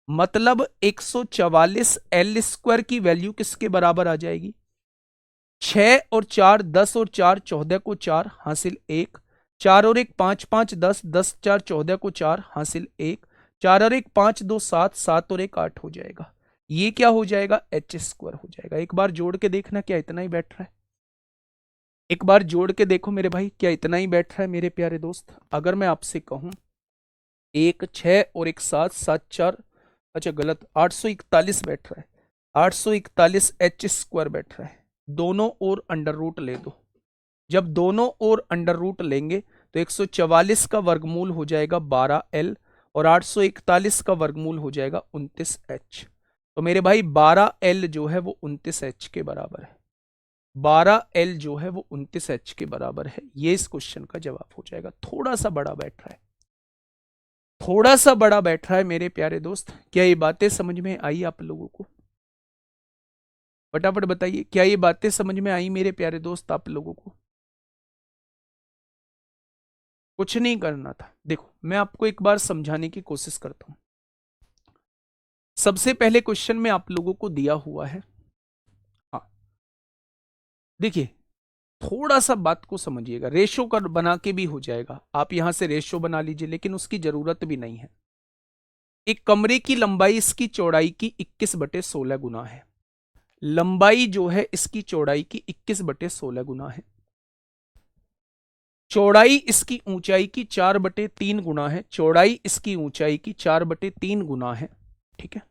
मतलब 144 l² की वैल्यू किसके बराबर आ जाएगी? 6 और 4 10 और 4 14 को 4 हासिल 1, 4 और 1 5 5 10 10 4 14 को 4 हासिल 1, 4 और 1 5 2 7 7 और 1 8 हो जाएगा। ये क्या हो जाएगा? h² हो जाएगा। एक बार जोड़ के देखना क्या इतना ही बैठ रहा है? एक बार जोड़ के देखो मेरे भाई, क्या इतना ही बैठ रहा है मेरे प्यारे दोस्त? अगर मैं आपसे कहूं 1 6 और 1 7 7 4, अच्छा गलत, 841 बैठ रहा है, 841h² बैठ रहा है। दोनों ओर अंडर रूट ले दो, जब दोनों ओर अंडर रूट लेंगे तो 144 का वर्गमूल हो जाएगा 12l और 841 का वर्गमूल हो जाएगा 29h। तो मेरे भाई 12l जो है वो 29h के बराबर है, 12l जो है वो 29h के बराबर है। ये इस क्वेश्चन का जवाब हो जाएगा। थोड़ा सा बड़ा बैठ रहा है, थोड़ा सा बड़ा बैठ रहा है मेरे प्यारे दोस्त। क्या ये बातें समझ में आई आप लोगों को? फटाफट बताइए, क्या ये बातें समझ में आई मेरे प्यारे दोस्त आप लोगों को? कुछ नहीं करना था। देखो मैं आपको एक बार समझाने की कोशिश करता हूं। सबसे पहले क्वेश्चन में आप लोगों को दिया हुआ है, हाँ देखिए थोड़ा सा बात को समझिएगा, रेशो कर बना के भी हो जाएगा, आप यहां से रेशो बना लीजिए, लेकिन उसकी जरूरत भी नहीं है। एक कमरे की लंबाई इसकी चौड़ाई की 21/16 गुना है। लंबाई जो है इसकी चौड़ाई की 21/16 गुना है। चौड़ाई इसकी ऊंचाई की 4/3 गुना है, चौड़ाई इसकी ऊंचाई की 4/3 गुना है। ठीक है,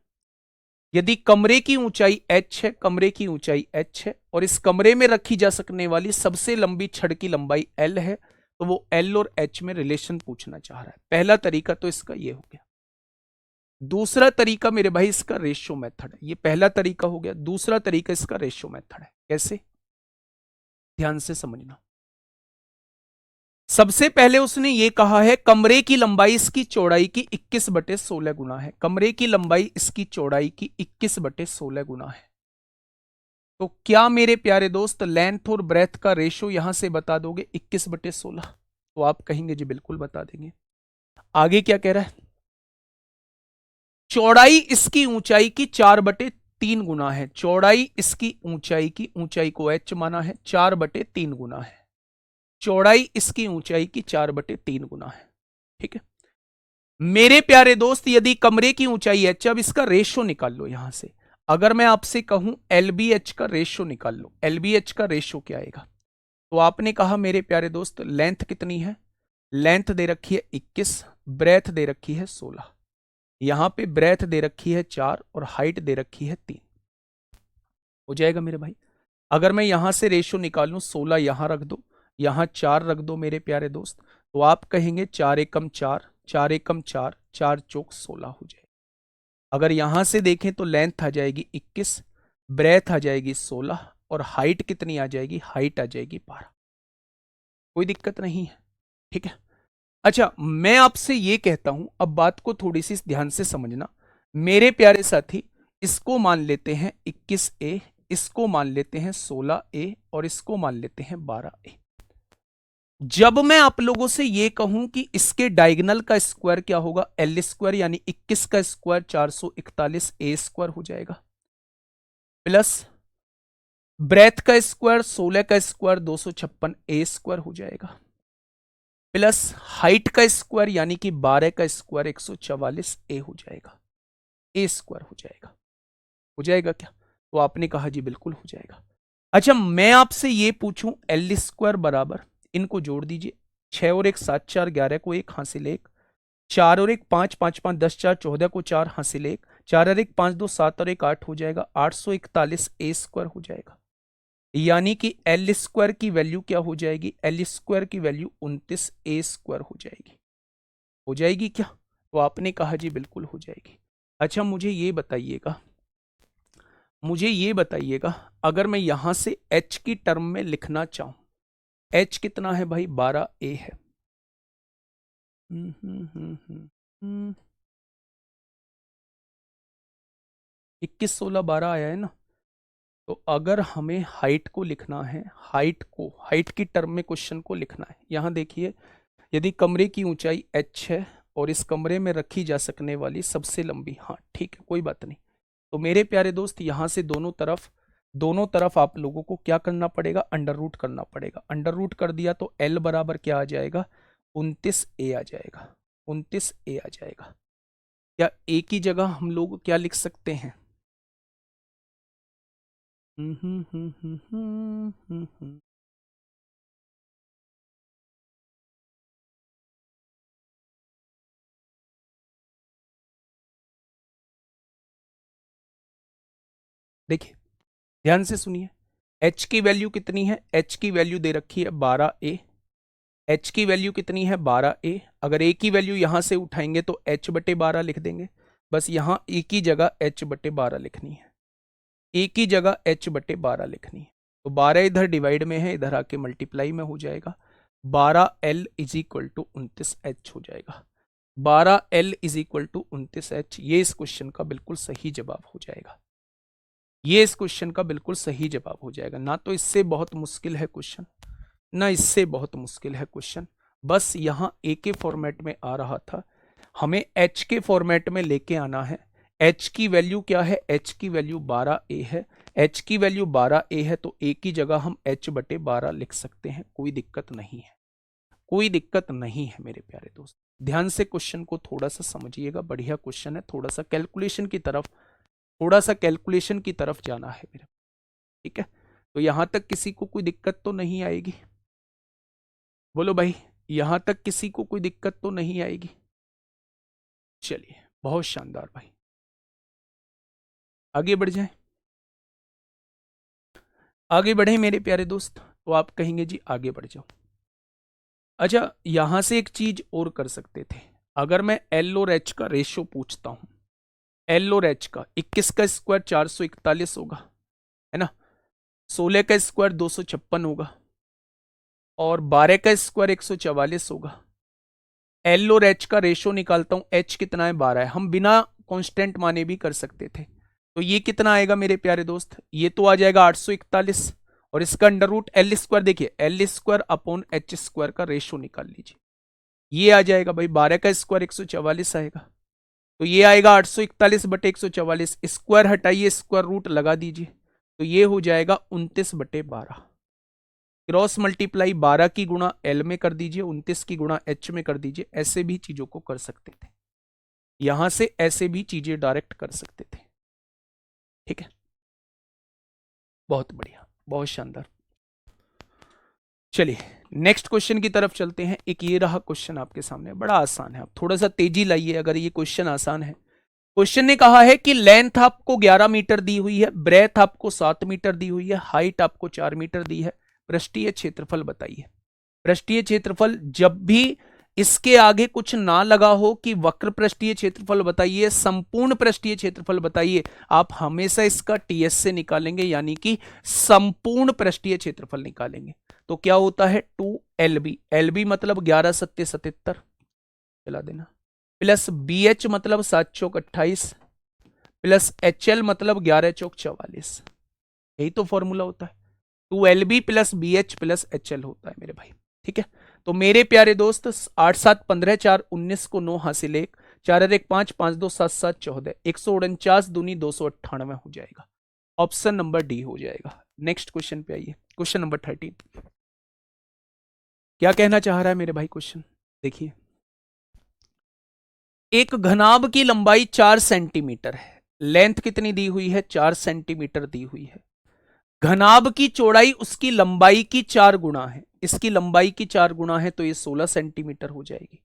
यदि कमरे की ऊंचाई h है, कमरे की ऊंचाई h है, और इस कमरे में रखी जा सकने वाली सबसे लंबी छड़ की लंबाई l है, तो वो l और h में रिलेशन पूछना चाह रहा है। पहला तरीका तो इसका ये हो गया। दूसरा तरीका मेरे भाई इसका रेशियो मेथड है। ये पहला तरीका हो गया। दूसरा तरीका इसका रेशियो मेथड है। कैसे? ध्यान से समझना। सबसे पहले उसने ये कहा है कमरे की लंबाई इसकी चौड़ाई की 21/16 गुना है। कमरे की लंबाई इसकी चौड़ाई की 21/16 गुना है। तो क्या मेरे प्यारे दोस्त लेंथ और ब्रेथ का रेशियो यहां से बता दोगे 21/16? तो आप कहेंगे जी बिल्कुल बता देंगे। आगे क्या कह रहा है? चौड़ाई इसकी ऊंचाई की 4/3 गुना है। चौड़ाई इसकी ऊंचाई की, ऊंचाई को h माना है, 4/3 गुना है। चौड़ाई इसकी ऊंचाई की 4/3 गुना है। ठीक है मेरे प्यारे दोस्त, यदि कमरे की ऊंचाई h, अब इसका रेशियो निकाल लो यहां से। अगर मैं आपसे कहूं LBH का रेशियो निकाल लो, LBH का रेशियो क्या आएगा? तो आपने कहा मेरे प्यारे दोस्त लेंथ कितनी है? लेंथ दे रखी है 21, ब्रेथ दे रखी है 16। यहां पे ब्रेथ दे रखी है 4 और हाइट दे रखी है 3। हो जाएगा मेरे भाई। अगर मैं यहां से रेशियो निकालूं, 16 यहां रख दो, यहां 4 रख दो मेरे प्यारे दोस्त, तो आप कहेंगे 4 एकम 4, 4 एकम 4, 4 चौक 16 हो जाएगा। अगर यहां से देखें तो लेंथ आ जाएगी 21, ब्रेथ आ जाएगी 16, और हाइट कितनी आ जाएगी? हाइट आ जाएगी 12। कोई दिक्कत नहीं है। ठीक है। अच्छा, मैं आपसे ये कहता हूं, अब बात को थोड़ी सी ध्यान से समझना मेरे प्यारे साथी। इसको मान लेते हैं 21A, इसको मान लेते हैं 16A, और इसको मान लेते हैं 12A। जब मैं आप लोगों से ये कहूं कि इसके डायगोनल का स्क्वायर क्या होगा, L स्क्वायर, यानी 21 का स्क्वायर 441A स्क्वायर हो जाएगा, प्लस ब्रेथ का स्क्वायर 16 का स्क्वायर 256A स्क्वायर हो जाएगा, प्लस हाइट का स्क्वायर यानी कि 12 का स्क्वायर 144A हो जाएगा, ए स्क्वायर हो जाएगा। हो जाएगा क्या? तो आपने कहा जी बिल्कुल हो जाएगा। अच्छा, मैं आपसे ये पूछूं L स्क्वायर बराबर, इनको जोड़ दीजिए, 6 और 1 7 4 11 को 1 हासिल 1, 4 और 1 5 5 5 10 4 14 को 4 हासिल 1, 4 और 1 5 2 7 और 1 8 हो जाएगा, 841A स्क्वायर हो जाएगा। यानी कि L स्क्वायर की वैल्यू क्या हो जाएगी? L स्क्वायर की वैल्यू 29A स्क्वायर हो जाएगी। हो जाएगी क्या? तो आपने कहा जी बिल्कुल हो जाएगी। अच्छा, मुझे ये बताइएगा, अगर मैं यहां से h की टर्म में लिखना चाहूं, h कितना है भाई? 12A है। 21 16 12 आया है ना? तो अगर हमें हाइट को लिखना है, हाइट की टर्म में क्वेश्चन को लिखना है, यहां देखिए, यदि कमरे की ऊंचाई h है और इस कमरे में रखी जा सकने वाली सबसे लंबी, हाँ ठीक है कोई बात नहीं, तो मेरे प्यारे दोस्त यहां से दोनों तरफ आप लोगों को क्या करना पड़ेगा? अंडर रूट करना पड़ेगा। अंडर रूट कर दिया तो L बराबर क्या आ जाएगा? 29A आ जाएगा। 29A आ जाएगा। क्या A की जगह हम लोग क्या लिख सकते हैं? देखिए ध्यान से सुनिए, h की वैल्यू कितनी है? h की वैल्यू दे रखी है 12A। h की वैल्यू कितनी है? 12A। अगर a की वैल्यू यहां से उठाएंगे तो h/12 लिख देंगे। बस यहां a की जगह h/12 लिखनी है, a की जगह h/12 लिखनी है। तो 12 इधर डिवाइड में है, इधर आके मल्टीप्लाई में हो जाएगा। 12L is equal to 29H हो जाएगा। 12L is equal to 29H, ये इस क्वेश्चन का बिल्कुल सही जवाब हो जाएगा। ये इस क्वेश्चन का बिल्कुल सही जवाब हो जाएगा। ना तो इससे बहुत मुश्किल है क्वेश्चन, ना इससे बहुत मुश्किल है क्वेश्चन, बस यहां ए के फॉर्मेट में आ रहा था, हमें एच के फॉर्मेट में लेके आना है। एच की वैल्यू क्या है? एच की वैल्यू 12A है। एच की वैल्यू 12A है तो ए की जगह हम h/12 लिख सकते हैं, कोई दिक्कत नहीं है, कोई दिक्कत नहीं है मेरे प्यारे दोस्त। ध्यान से क्वेश्चन को थोड़ा सा समझिएगा, बढ़िया क्वेश्चन है, थोड़ा सा कैलकुलेशन की तरफ जाना है मेरे। ठीक है, तो यहां तक किसी को कोई दिक्कत तो नहीं आएगी? बोलो भाई, यहां तक किसी को कोई दिक्कत तो नहीं आएगी? चलिए, बहुत शानदार भाई। आगे बढ़ जाए, आगे बढ़े मेरे प्यारे दोस्त, तो आप कहेंगे जी आगे बढ़ जाओ। अच्छा, यहां से एक चीज और कर सकते थे, अगर मैं एल और एच का रेशियो पूछता हूं, एल और एच का 21 का स्क्वायर 441 होगा, है ना, 16 का स्क्वायर 256 होगा, और 12 का स्क्वायर 144 होगा। एल और एच का रेशियो निकालता हूं, एच कितना है 12 है, हम बिना कांस्टेंट माने भी कर सकते थे। तो ये कितना आएगा मेरे प्यारे दोस्त, ये तो आ जाएगा 841, और इसका अंडर रूट एल स्क्वायर, देखिए L square upon H square का रेशियो निकाल लीजिए, ये आ जाएगा भाई 12 का स्क्वायर 144 आएगा, तो ये आएगा 841 बटे 144, स्क्वायर हटाइए स्क्वायर रूट लगा दीजिए, तो ये हो जाएगा 29 बटे 12। क्रॉस मल्टीप्लाई 12 की गुणा एल में कर दीजिए, 29 की गुणा एच में कर दीजिए, ऐसे भी चीजों को कर सकते थे, यहां से ऐसे भी चीजें डायरेक्ट कर सकते थे। ठीक है, बहुत बढ़िया, बहुत शानदार। चलिए नेक्स्ट क्वेश्चन की तरफ चलते हैं। एक ये रहा क्वेश्चन आपके सामने, बड़ा आसान है, आप थोड़ा सा तेजी लाइए अगर ये क्वेश्चन आसान है। क्वेश्चन ने कहा है कि लेंथ आपको 11 मीटर दी हुई है, ब्रेथ आपको 7 मीटर दी हुई है, हाइट आपको 4 मीटर दी है, पृष्ठीय क्षेत्रफल बताइए। पृष्ठीय क्षेत्रफल, जब भी इसके आगे कुछ ना लगा हो कि वक्र पृष्ठीय क्षेत्रफल बताइए, संपूर्ण पृष्ठीय क्षेत्रफल बताइए, आप हमेशा इसका टीएस से निकालेंगे, यानी कि संपूर्ण पृष्ठीय क्षेत्रफल निकालेंगे। तो क्या होता है 2LB, LB मतलब 11 सत्ते 77, चला देना, प्लस BH मतलब 7 चौक 28, प्लस HL मतलब 11 चौक 44, यही तो फॉर्मूला होता है, 2LB plus BH plus HL होता है मेरे भाई। ठीक है, तो मेरे प्यारे दोस्त 8 7 15 4 19 को 9 हासिल 1, 4 1 5 5 2 7 7 14, 149 दूनी 298 हो जाएगा, ऑप्शन नंबर डी हो जाएगा। नेक्स्ट क्वेश्चन पे आइए, क्वेश्चन नंबर 13। क्या कहना चाह रहा है मेरे भाई क्वेश्चन, देखिए, एक घनाभ की लंबाई 4 सेंटीमीटर है, लेंथ कितनी दी हुई है 4 सेंटीमीटर दी हुई है, घनाभ की चौड़ाई उसकी लंबाई की 4 गुना है, इसकी लंबाई की 4 गुना है तो ये 16 सेंटीमीटर हो जाएगी।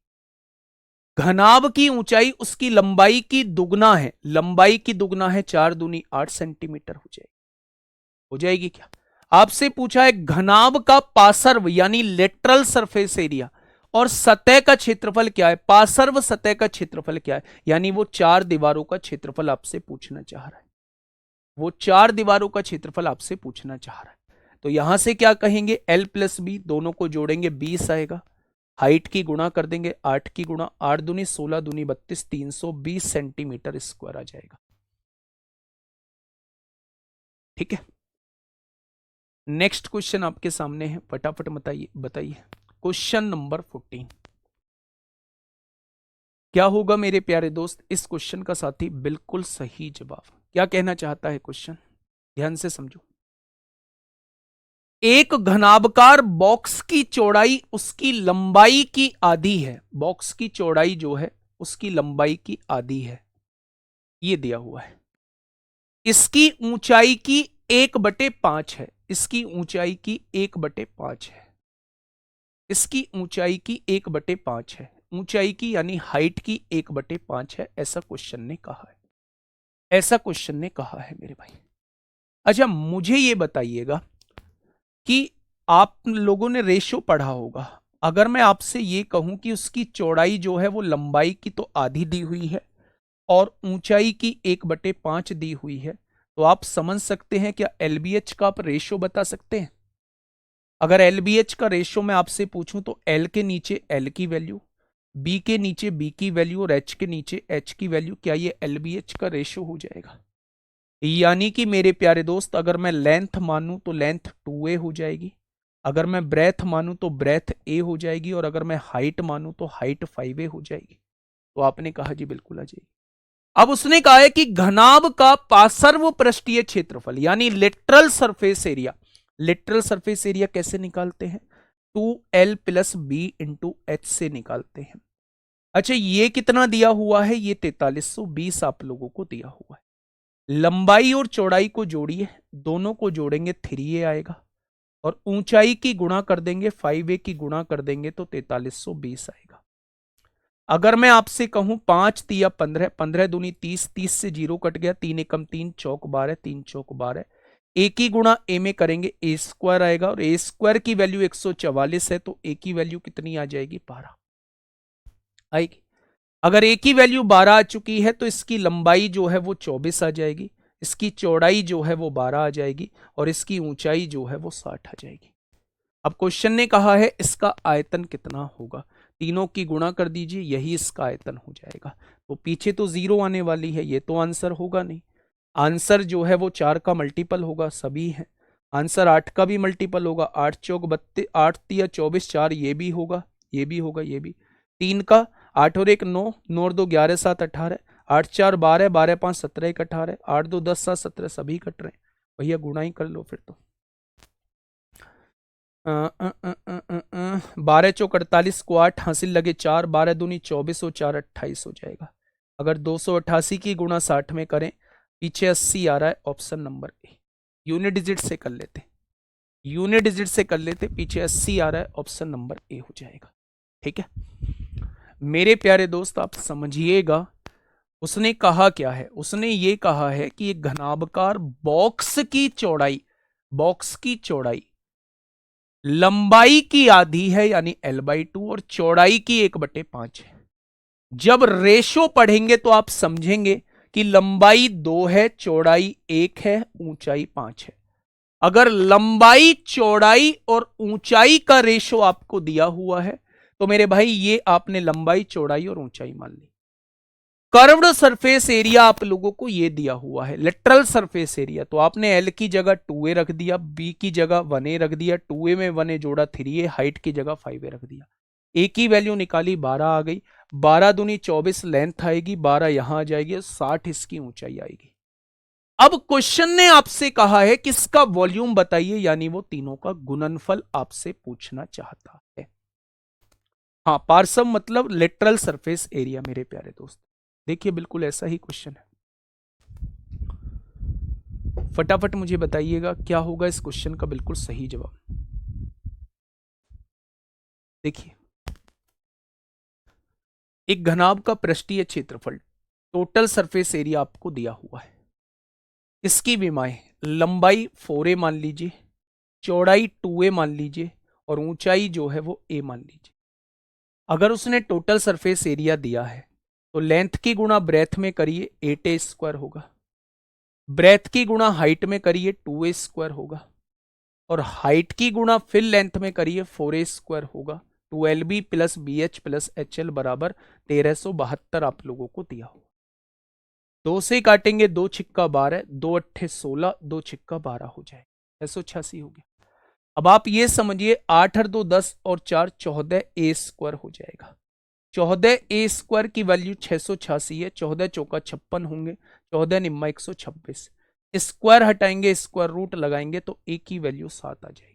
घनाभ की ऊंचाई उसकी लंबाई की दुगना है, लंबाई की दुगना है, 4 दूनी 8 सेंटीमीटर हो जाएगी, हो जाएगी क्या। आपसे पूछा है घनाभ का पार्श्व यानी लेटरल सरफेस एरिया और सतह का क्षेत्रफल क्या है, पार्श्व सतह का क्षेत्रफल क्या है, यानी वो 4 दीवारों का क्षेत्रफल आपसे पूछना चाह रहा है, वो 4 दीवारों का क्षेत्रफल आपसे पूछना चाह रहा है। तो यहां से क्या कहेंगे, L प्लस बी, दोनों को जोड़ेंगे 20 आएगा, हाइट की गुणा कर देंगे 8 की गुणा, 8 दूनी 16 दूनी 32, 320 सेंटीमीटर स्क्वायर आ जाएगा। ठीक है, नेक्स्ट क्वेश्चन आपके सामने है, फटाफट बताइए बताइए, क्वेश्चन नंबर 14। क्या होगा मेरे प्यारे दोस्त इस क्वेश्चन का साथी, बिल्कुल सही जवाब। क्या कहना चाहता है क्वेश्चन, ध्यान से समझो। एक घनाभकार बॉक्स की चौड़ाई उसकी लंबाई की आधी है, बॉक्स की चौड़ाई जो है उसकी लंबाई की आधी है, ये दिया हुआ है, इसकी ऊंचाई की 1/5 है, इसकी ऊंचाई की 1/5 है, इसकी ऊंचाई की 1/5 है, ऊंचाई की यानी हाइट की 1/5 है, ऐसा क्वेश्चन ने कहा है, ऐसा क्वेश्चन ने कहा है मेरे भाई। अच्छा मुझे ये बताइएगा कि आप लोगों ने रेशियो पढ़ा होगा, अगर मैं आपसे ये कहूं कि उसकी चौड़ाई जो है वो लंबाई की तो आधी दी हुई है और ऊंचाई की 1/5 दी हुई है, तो आप समझ सकते हैं क्या LBH का आप रेशियो बता सकते हैं। अगर LBH का रेशियो मैं आपसे पूछूं तो L के नीचे L की वैल्यू, B के नीचे B की वैल्यू और H के नीचे H की वैल्यू, क्या ये LBH का रेशियो हो जाएगा। यानी कि मेरे प्यारे दोस्त अगर मैं लेंथ मानूं तो लेंथ 2a हो जाएगी, अगर मैं ब्रेथ मानूं तो ब्रेथ a हो जाएगी, और अगर मैं हाइट मानूं तो हाइट 5a हो जाएगी। तो आपने कहा जी बिल्कुल आ जाएगी। अब उसने कहा है कि घनाभ का पार्श्व पृष्ठीय क्षेत्रफल यानी literal surface area, literal surface area कैसे निकालते हैं, 2L plus B into H से निकालते हैं। अच्छा ये कितना दिया हुआ है, ये 4320 आप लोगों को दिया हुआ है, लंबाई और चौड़ाई को जोड़िए, दोनों को जोड़ेंगे 3a आएगा, और ऊंचाई की गुणा कर देंगे 5a की गुणा कर देंगे तो 4320 आएगा। अगर मैं आपसे कहूं 5 तिया 15, 15 दूनी 30, 30 से 0 कट गया, 3 एकम 3, चौक 12, 3 चौक 12। ए की गुणा ए में करेंगे ए स्क्वायर आएगा, और ए स्क्वायर की वैल्यू 144 है, तो ए की वैल्यू कितनी आ जाएगी? 12 आएगी। अगर ए की वैल्यू 12 आ चुकी है तो इसकी लंबाई जो है वो 24 आ जाएगी, इसकी चौड़ाई जो है वो 12 आ जाएगी, और इसकी ऊंचाई जो है वो 60 आ जाएगी। अब क्वेश्चन ने कहा है इसका आयतन कितना होगा, तीनों की गुणा कर दीजिए, यही इसका आयतन हो जाएगा। तो पीछे तो 0 आने वाली है, ये तो आंसर होगा नहीं। आंसर जो है वो 4 का मल्टीपल होगा, सभी है। आंसर 8 का भी मल्टीपल होगा, 8 चौक 32, 8 तिया 24, 4 ये भी होगा, ये भी होगा, ये भी। 3 का 8 और 1 9, 9 और 2 11 7 18, 8 4 12, 12 5 17 1 18, 8 2 10 7 17, सभी कट रहे हैं। भैया गुणा ही कर लो फिर तो। 12 चौक 48 को 8 हासिल लगे 4, 12 दूनी 24 और 4 28 हो जाएगा। अगर 288 की गुणा 60 में करें, पीछे 80 आ रहा है, option number A. Unit digit से कर लेते, यूनिट डिजिट से कर लेते, पीछे 80 आ रहा है, ऑप्शन नंबर ए हो जाएगा। ठीक है मेरे प्यारे दोस्त, आप समझिएगा उसने कहा क्या है। उसने ये कहा है कि एक घनाभकार बॉक्स की चौड़ाई, बॉक्स की चौड़ाई लंबाई की आधी है यानी L/2, और चौड़ाई की 1/5 है। जब रेशो पढ़ेंगे तो आप समझेंगे कि लंबाई 2 है, चौड़ाई 1 है, ऊंचाई 5 है। अगर लंबाई, चौड़ाई और ऊंचाई का रेशो आपको दिया हुआ है तो मेरे भाई ये आपने लंबाई, चौड़ाई और ऊंचाई मान ली। कर्व्ड सरफेस एरिया आप लोगों को ये दिया हुआ है, लेटरल सरफेस एरिया, तो आपने एल की जगह 2a रख दिया, बी की जगह 1a रख दिया, 2a में 1a जोड़ा 3a, हाइट की जगह 5a रख दिया। ए की वैल्यू निकाली 12 आ गई, 12 दूनी 24 लेंथ आएगी, 12 यहां आ जाएगी, 60 इसकी ऊंचाई आएगी। अब क्वेश्चन ने आपसे कहा है कि इसका वॉल्यूम बताइए, यानी वो तीनों का गुणनफल आपसे पूछना चाहता है। हाँ, पार्सम मतलब लेटरल सरफेस एरिया मेरे प्यारे दोस्त। देखिए बिल्कुल ऐसा ही क्वेश्चन है। फटाफट मुझे बताइएगा क्या होगा इस क्वेश्चन का बिल्कुल सही जवाब। देखिए, एक घनाभ का पृष्ठीय क्षेत्रफल, टोटल सरफेस एरिया आपको दिया हुआ है। इसकी विमाएं, लंबाई 4a मान लीजिए, चौड़ाई 2a मान लीजिए, और ऊंचाई जो है वो a मान लीजिए। अगर उसने टोटल सरफेस एरिया दिया है तो लेंथ की गुणा ब्रेथ में करिए 8a स्क्वायर होगा, ब्रेथ की गुणा हाइट में करिए 2a स्क्वायर होगा, और हाइट की गुणा फिर लेंथ में करिए 4a स्क्वायर होगा। 12b plus BH plus HL बराबर 1372 आप लोगों को दिया हो। 2 से काटेंगे, 2 छिक्का 12, 2 अट्ठे 16, 2 छिक्का 12 हो जाए, 686 हो गया। अब आप ये समझिए 8 और 2 10 और 4 14a स्क्वायर हो जाएगा। 14a स्क्वायर की वैल्यू 686 है, 14 चौका 56 होंगे, 14 निम्मा 126, स्क्वायर हटाएंगे, स्क्वायर रूट लगाएंगे तो a की वैल्यू 7 आ जाएगी।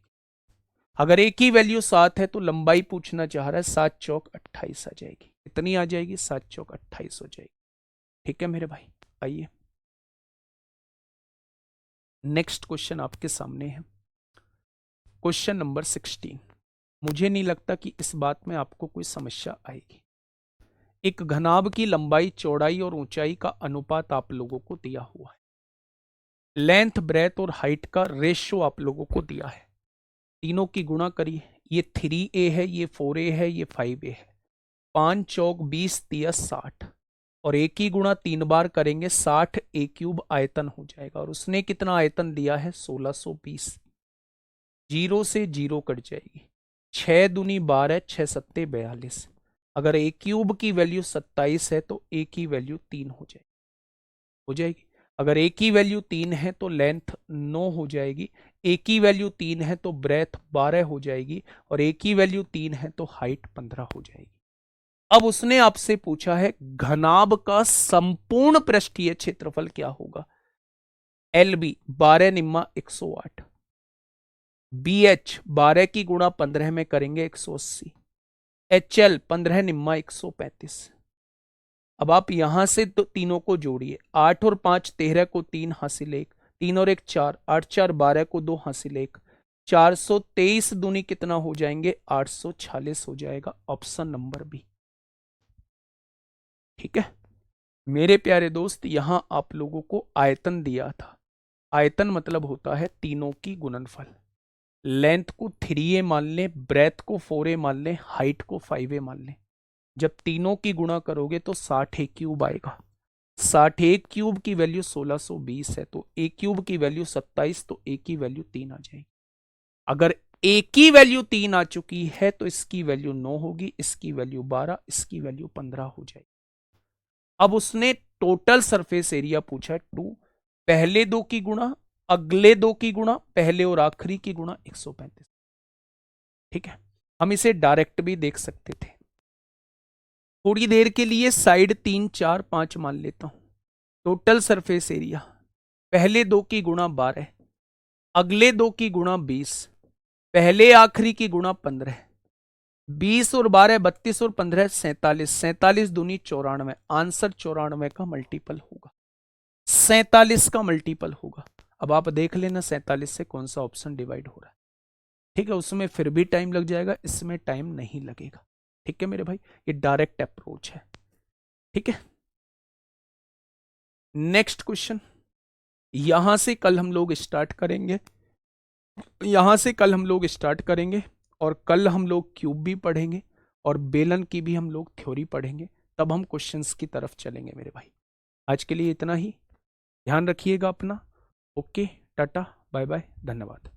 अगर a की वैल्यू 7 है तो लंबाई पूछना चाह रहा है, 7 चौक 28 आ जाएगी। कितनी आ जाएगी? 7 चौक 28 हो जाएगी। ठीक है मेरे भाई, आइए नेक्स्ट क्वेश्चन आपके सामने है, क्वेश्चन नंबर 16। मुझे नहीं लगता कि इस बात में आपको कोई समस्या आएगी। एक घनाभ की लंबाई, चौड़ाई और ऊंचाई का अनुपात आप लोगों को दिया हुआ है। लेंथ, ब्रेथ और हाइट का रेशियो आप लोगों को दिया है। तीनों की गुणा करिए, ये 3a है, ये 4a है, ये 5a है। 5 चौक 20 तिया 60, और एक ही गुणा 3 बार करेंगे 60a³ आयतन हो जाएगा। और उसने कितना आयतन दिया है? 1620। 0 से 0 कट जाएगी, 6 दूनी 12, 6 सत्ते 42। अगर a³ की वैल्यू 27 है तो a की वैल्यू 3 हो जाएगी। अगर a की वैल्यू 3 है तो लेंथ 9 हो जाएगी, a की वैल्यू 3 है तो ब्रेथ 12 हो जाएगी, और a की वैल्यू 3 है तो हाइट 15 हो जाएगी। अब उसने आपसे पूछा है घनाभ का संपूर्ण पृष्ठीय क्षेत्रफल क्या होगा। LB 12 निम्मा 108, BH 12 की गुणा 15 में करेंगे 180, HL 15 निम्मा 135। अब आप यहां से तो तीनों को जोड़िए, 8 और 5 13 को 3 हासिल 1, 3 और 1 4, 8 4 12 को 2 हासिल 1, 423 दूनी कितना हो जाएंगे? 846 हो जाएगा, ऑप्शन नंबर बी। ठीक है मेरे प्यारे दोस्त, यहां आप लोगों को आयतन दिया था। आयतन मतलब होता है तीनों की गुणनफल। लेंथ को 3a मान लें, ब्रेथ को 4a मान लें, हाइट को 5a मान लें। जब तीनों की गुणा करोगे तो 60 क्यूब आएगा। 60 क्यूब की वैल्यू 1620 है, तो ए क्यूब की वैल्यू 27, तो ए की वैल्यू 3 आ जाएगी। अगर ए की वैल्यू 3 आ चुकी है तो इसकी वैल्यू 9 होगी, इसकी वैल्यू 12, इसकी वैल्यू 15 हो जाएगी। अब उसने टोटल सरफेस एरिया पूछा है 2, पहले दो की गुणा, अगले दो की गुणा, पहले और आखिरी की गुणा 135। ठीक है हम इसे डायरेक्ट भी देख सकते थे। थोड़ी देर के लिए साइड 3 4 5 मान लेता हूं। टोटल सरफेस एरिया पहले दो की गुणा 12, अगले दो की गुणा 20, पहले आखिरी की गुणा 15, 20 और 12 32 और 15 47, 47 दूनी 94, आंसर 94 का मल्टीपल होगा, 47 का मल्टीपल होगा। अब आप देख लेना 47 से कौन सा ऑप्शन डिवाइड हो रहा है। ठीक है उसमें फिर भी टाइम लग जाएगा, इसमें टाइम नहीं लगेगा। ठीक है मेरे भाई, ये डायरेक्ट अप्रोच है। ठीक है नेक्स्ट क्वेश्चन, यहां से कल हम लोग स्टार्ट करेंगे, यहां से कल हम लोग स्टार्ट करेंगे, और कल हम लोग क्यूब भी पढ़ेंगे और बेलन की भी हम लोग थ्योरी पढ़ेंगे। तब हम क्वेश्चंस की तरफ चलेंगे मेरे भाई। आज के लिए इतना ही, ध्यान रखिएगा अपना। ओके टाटा बाय बाय, धन्यवाद।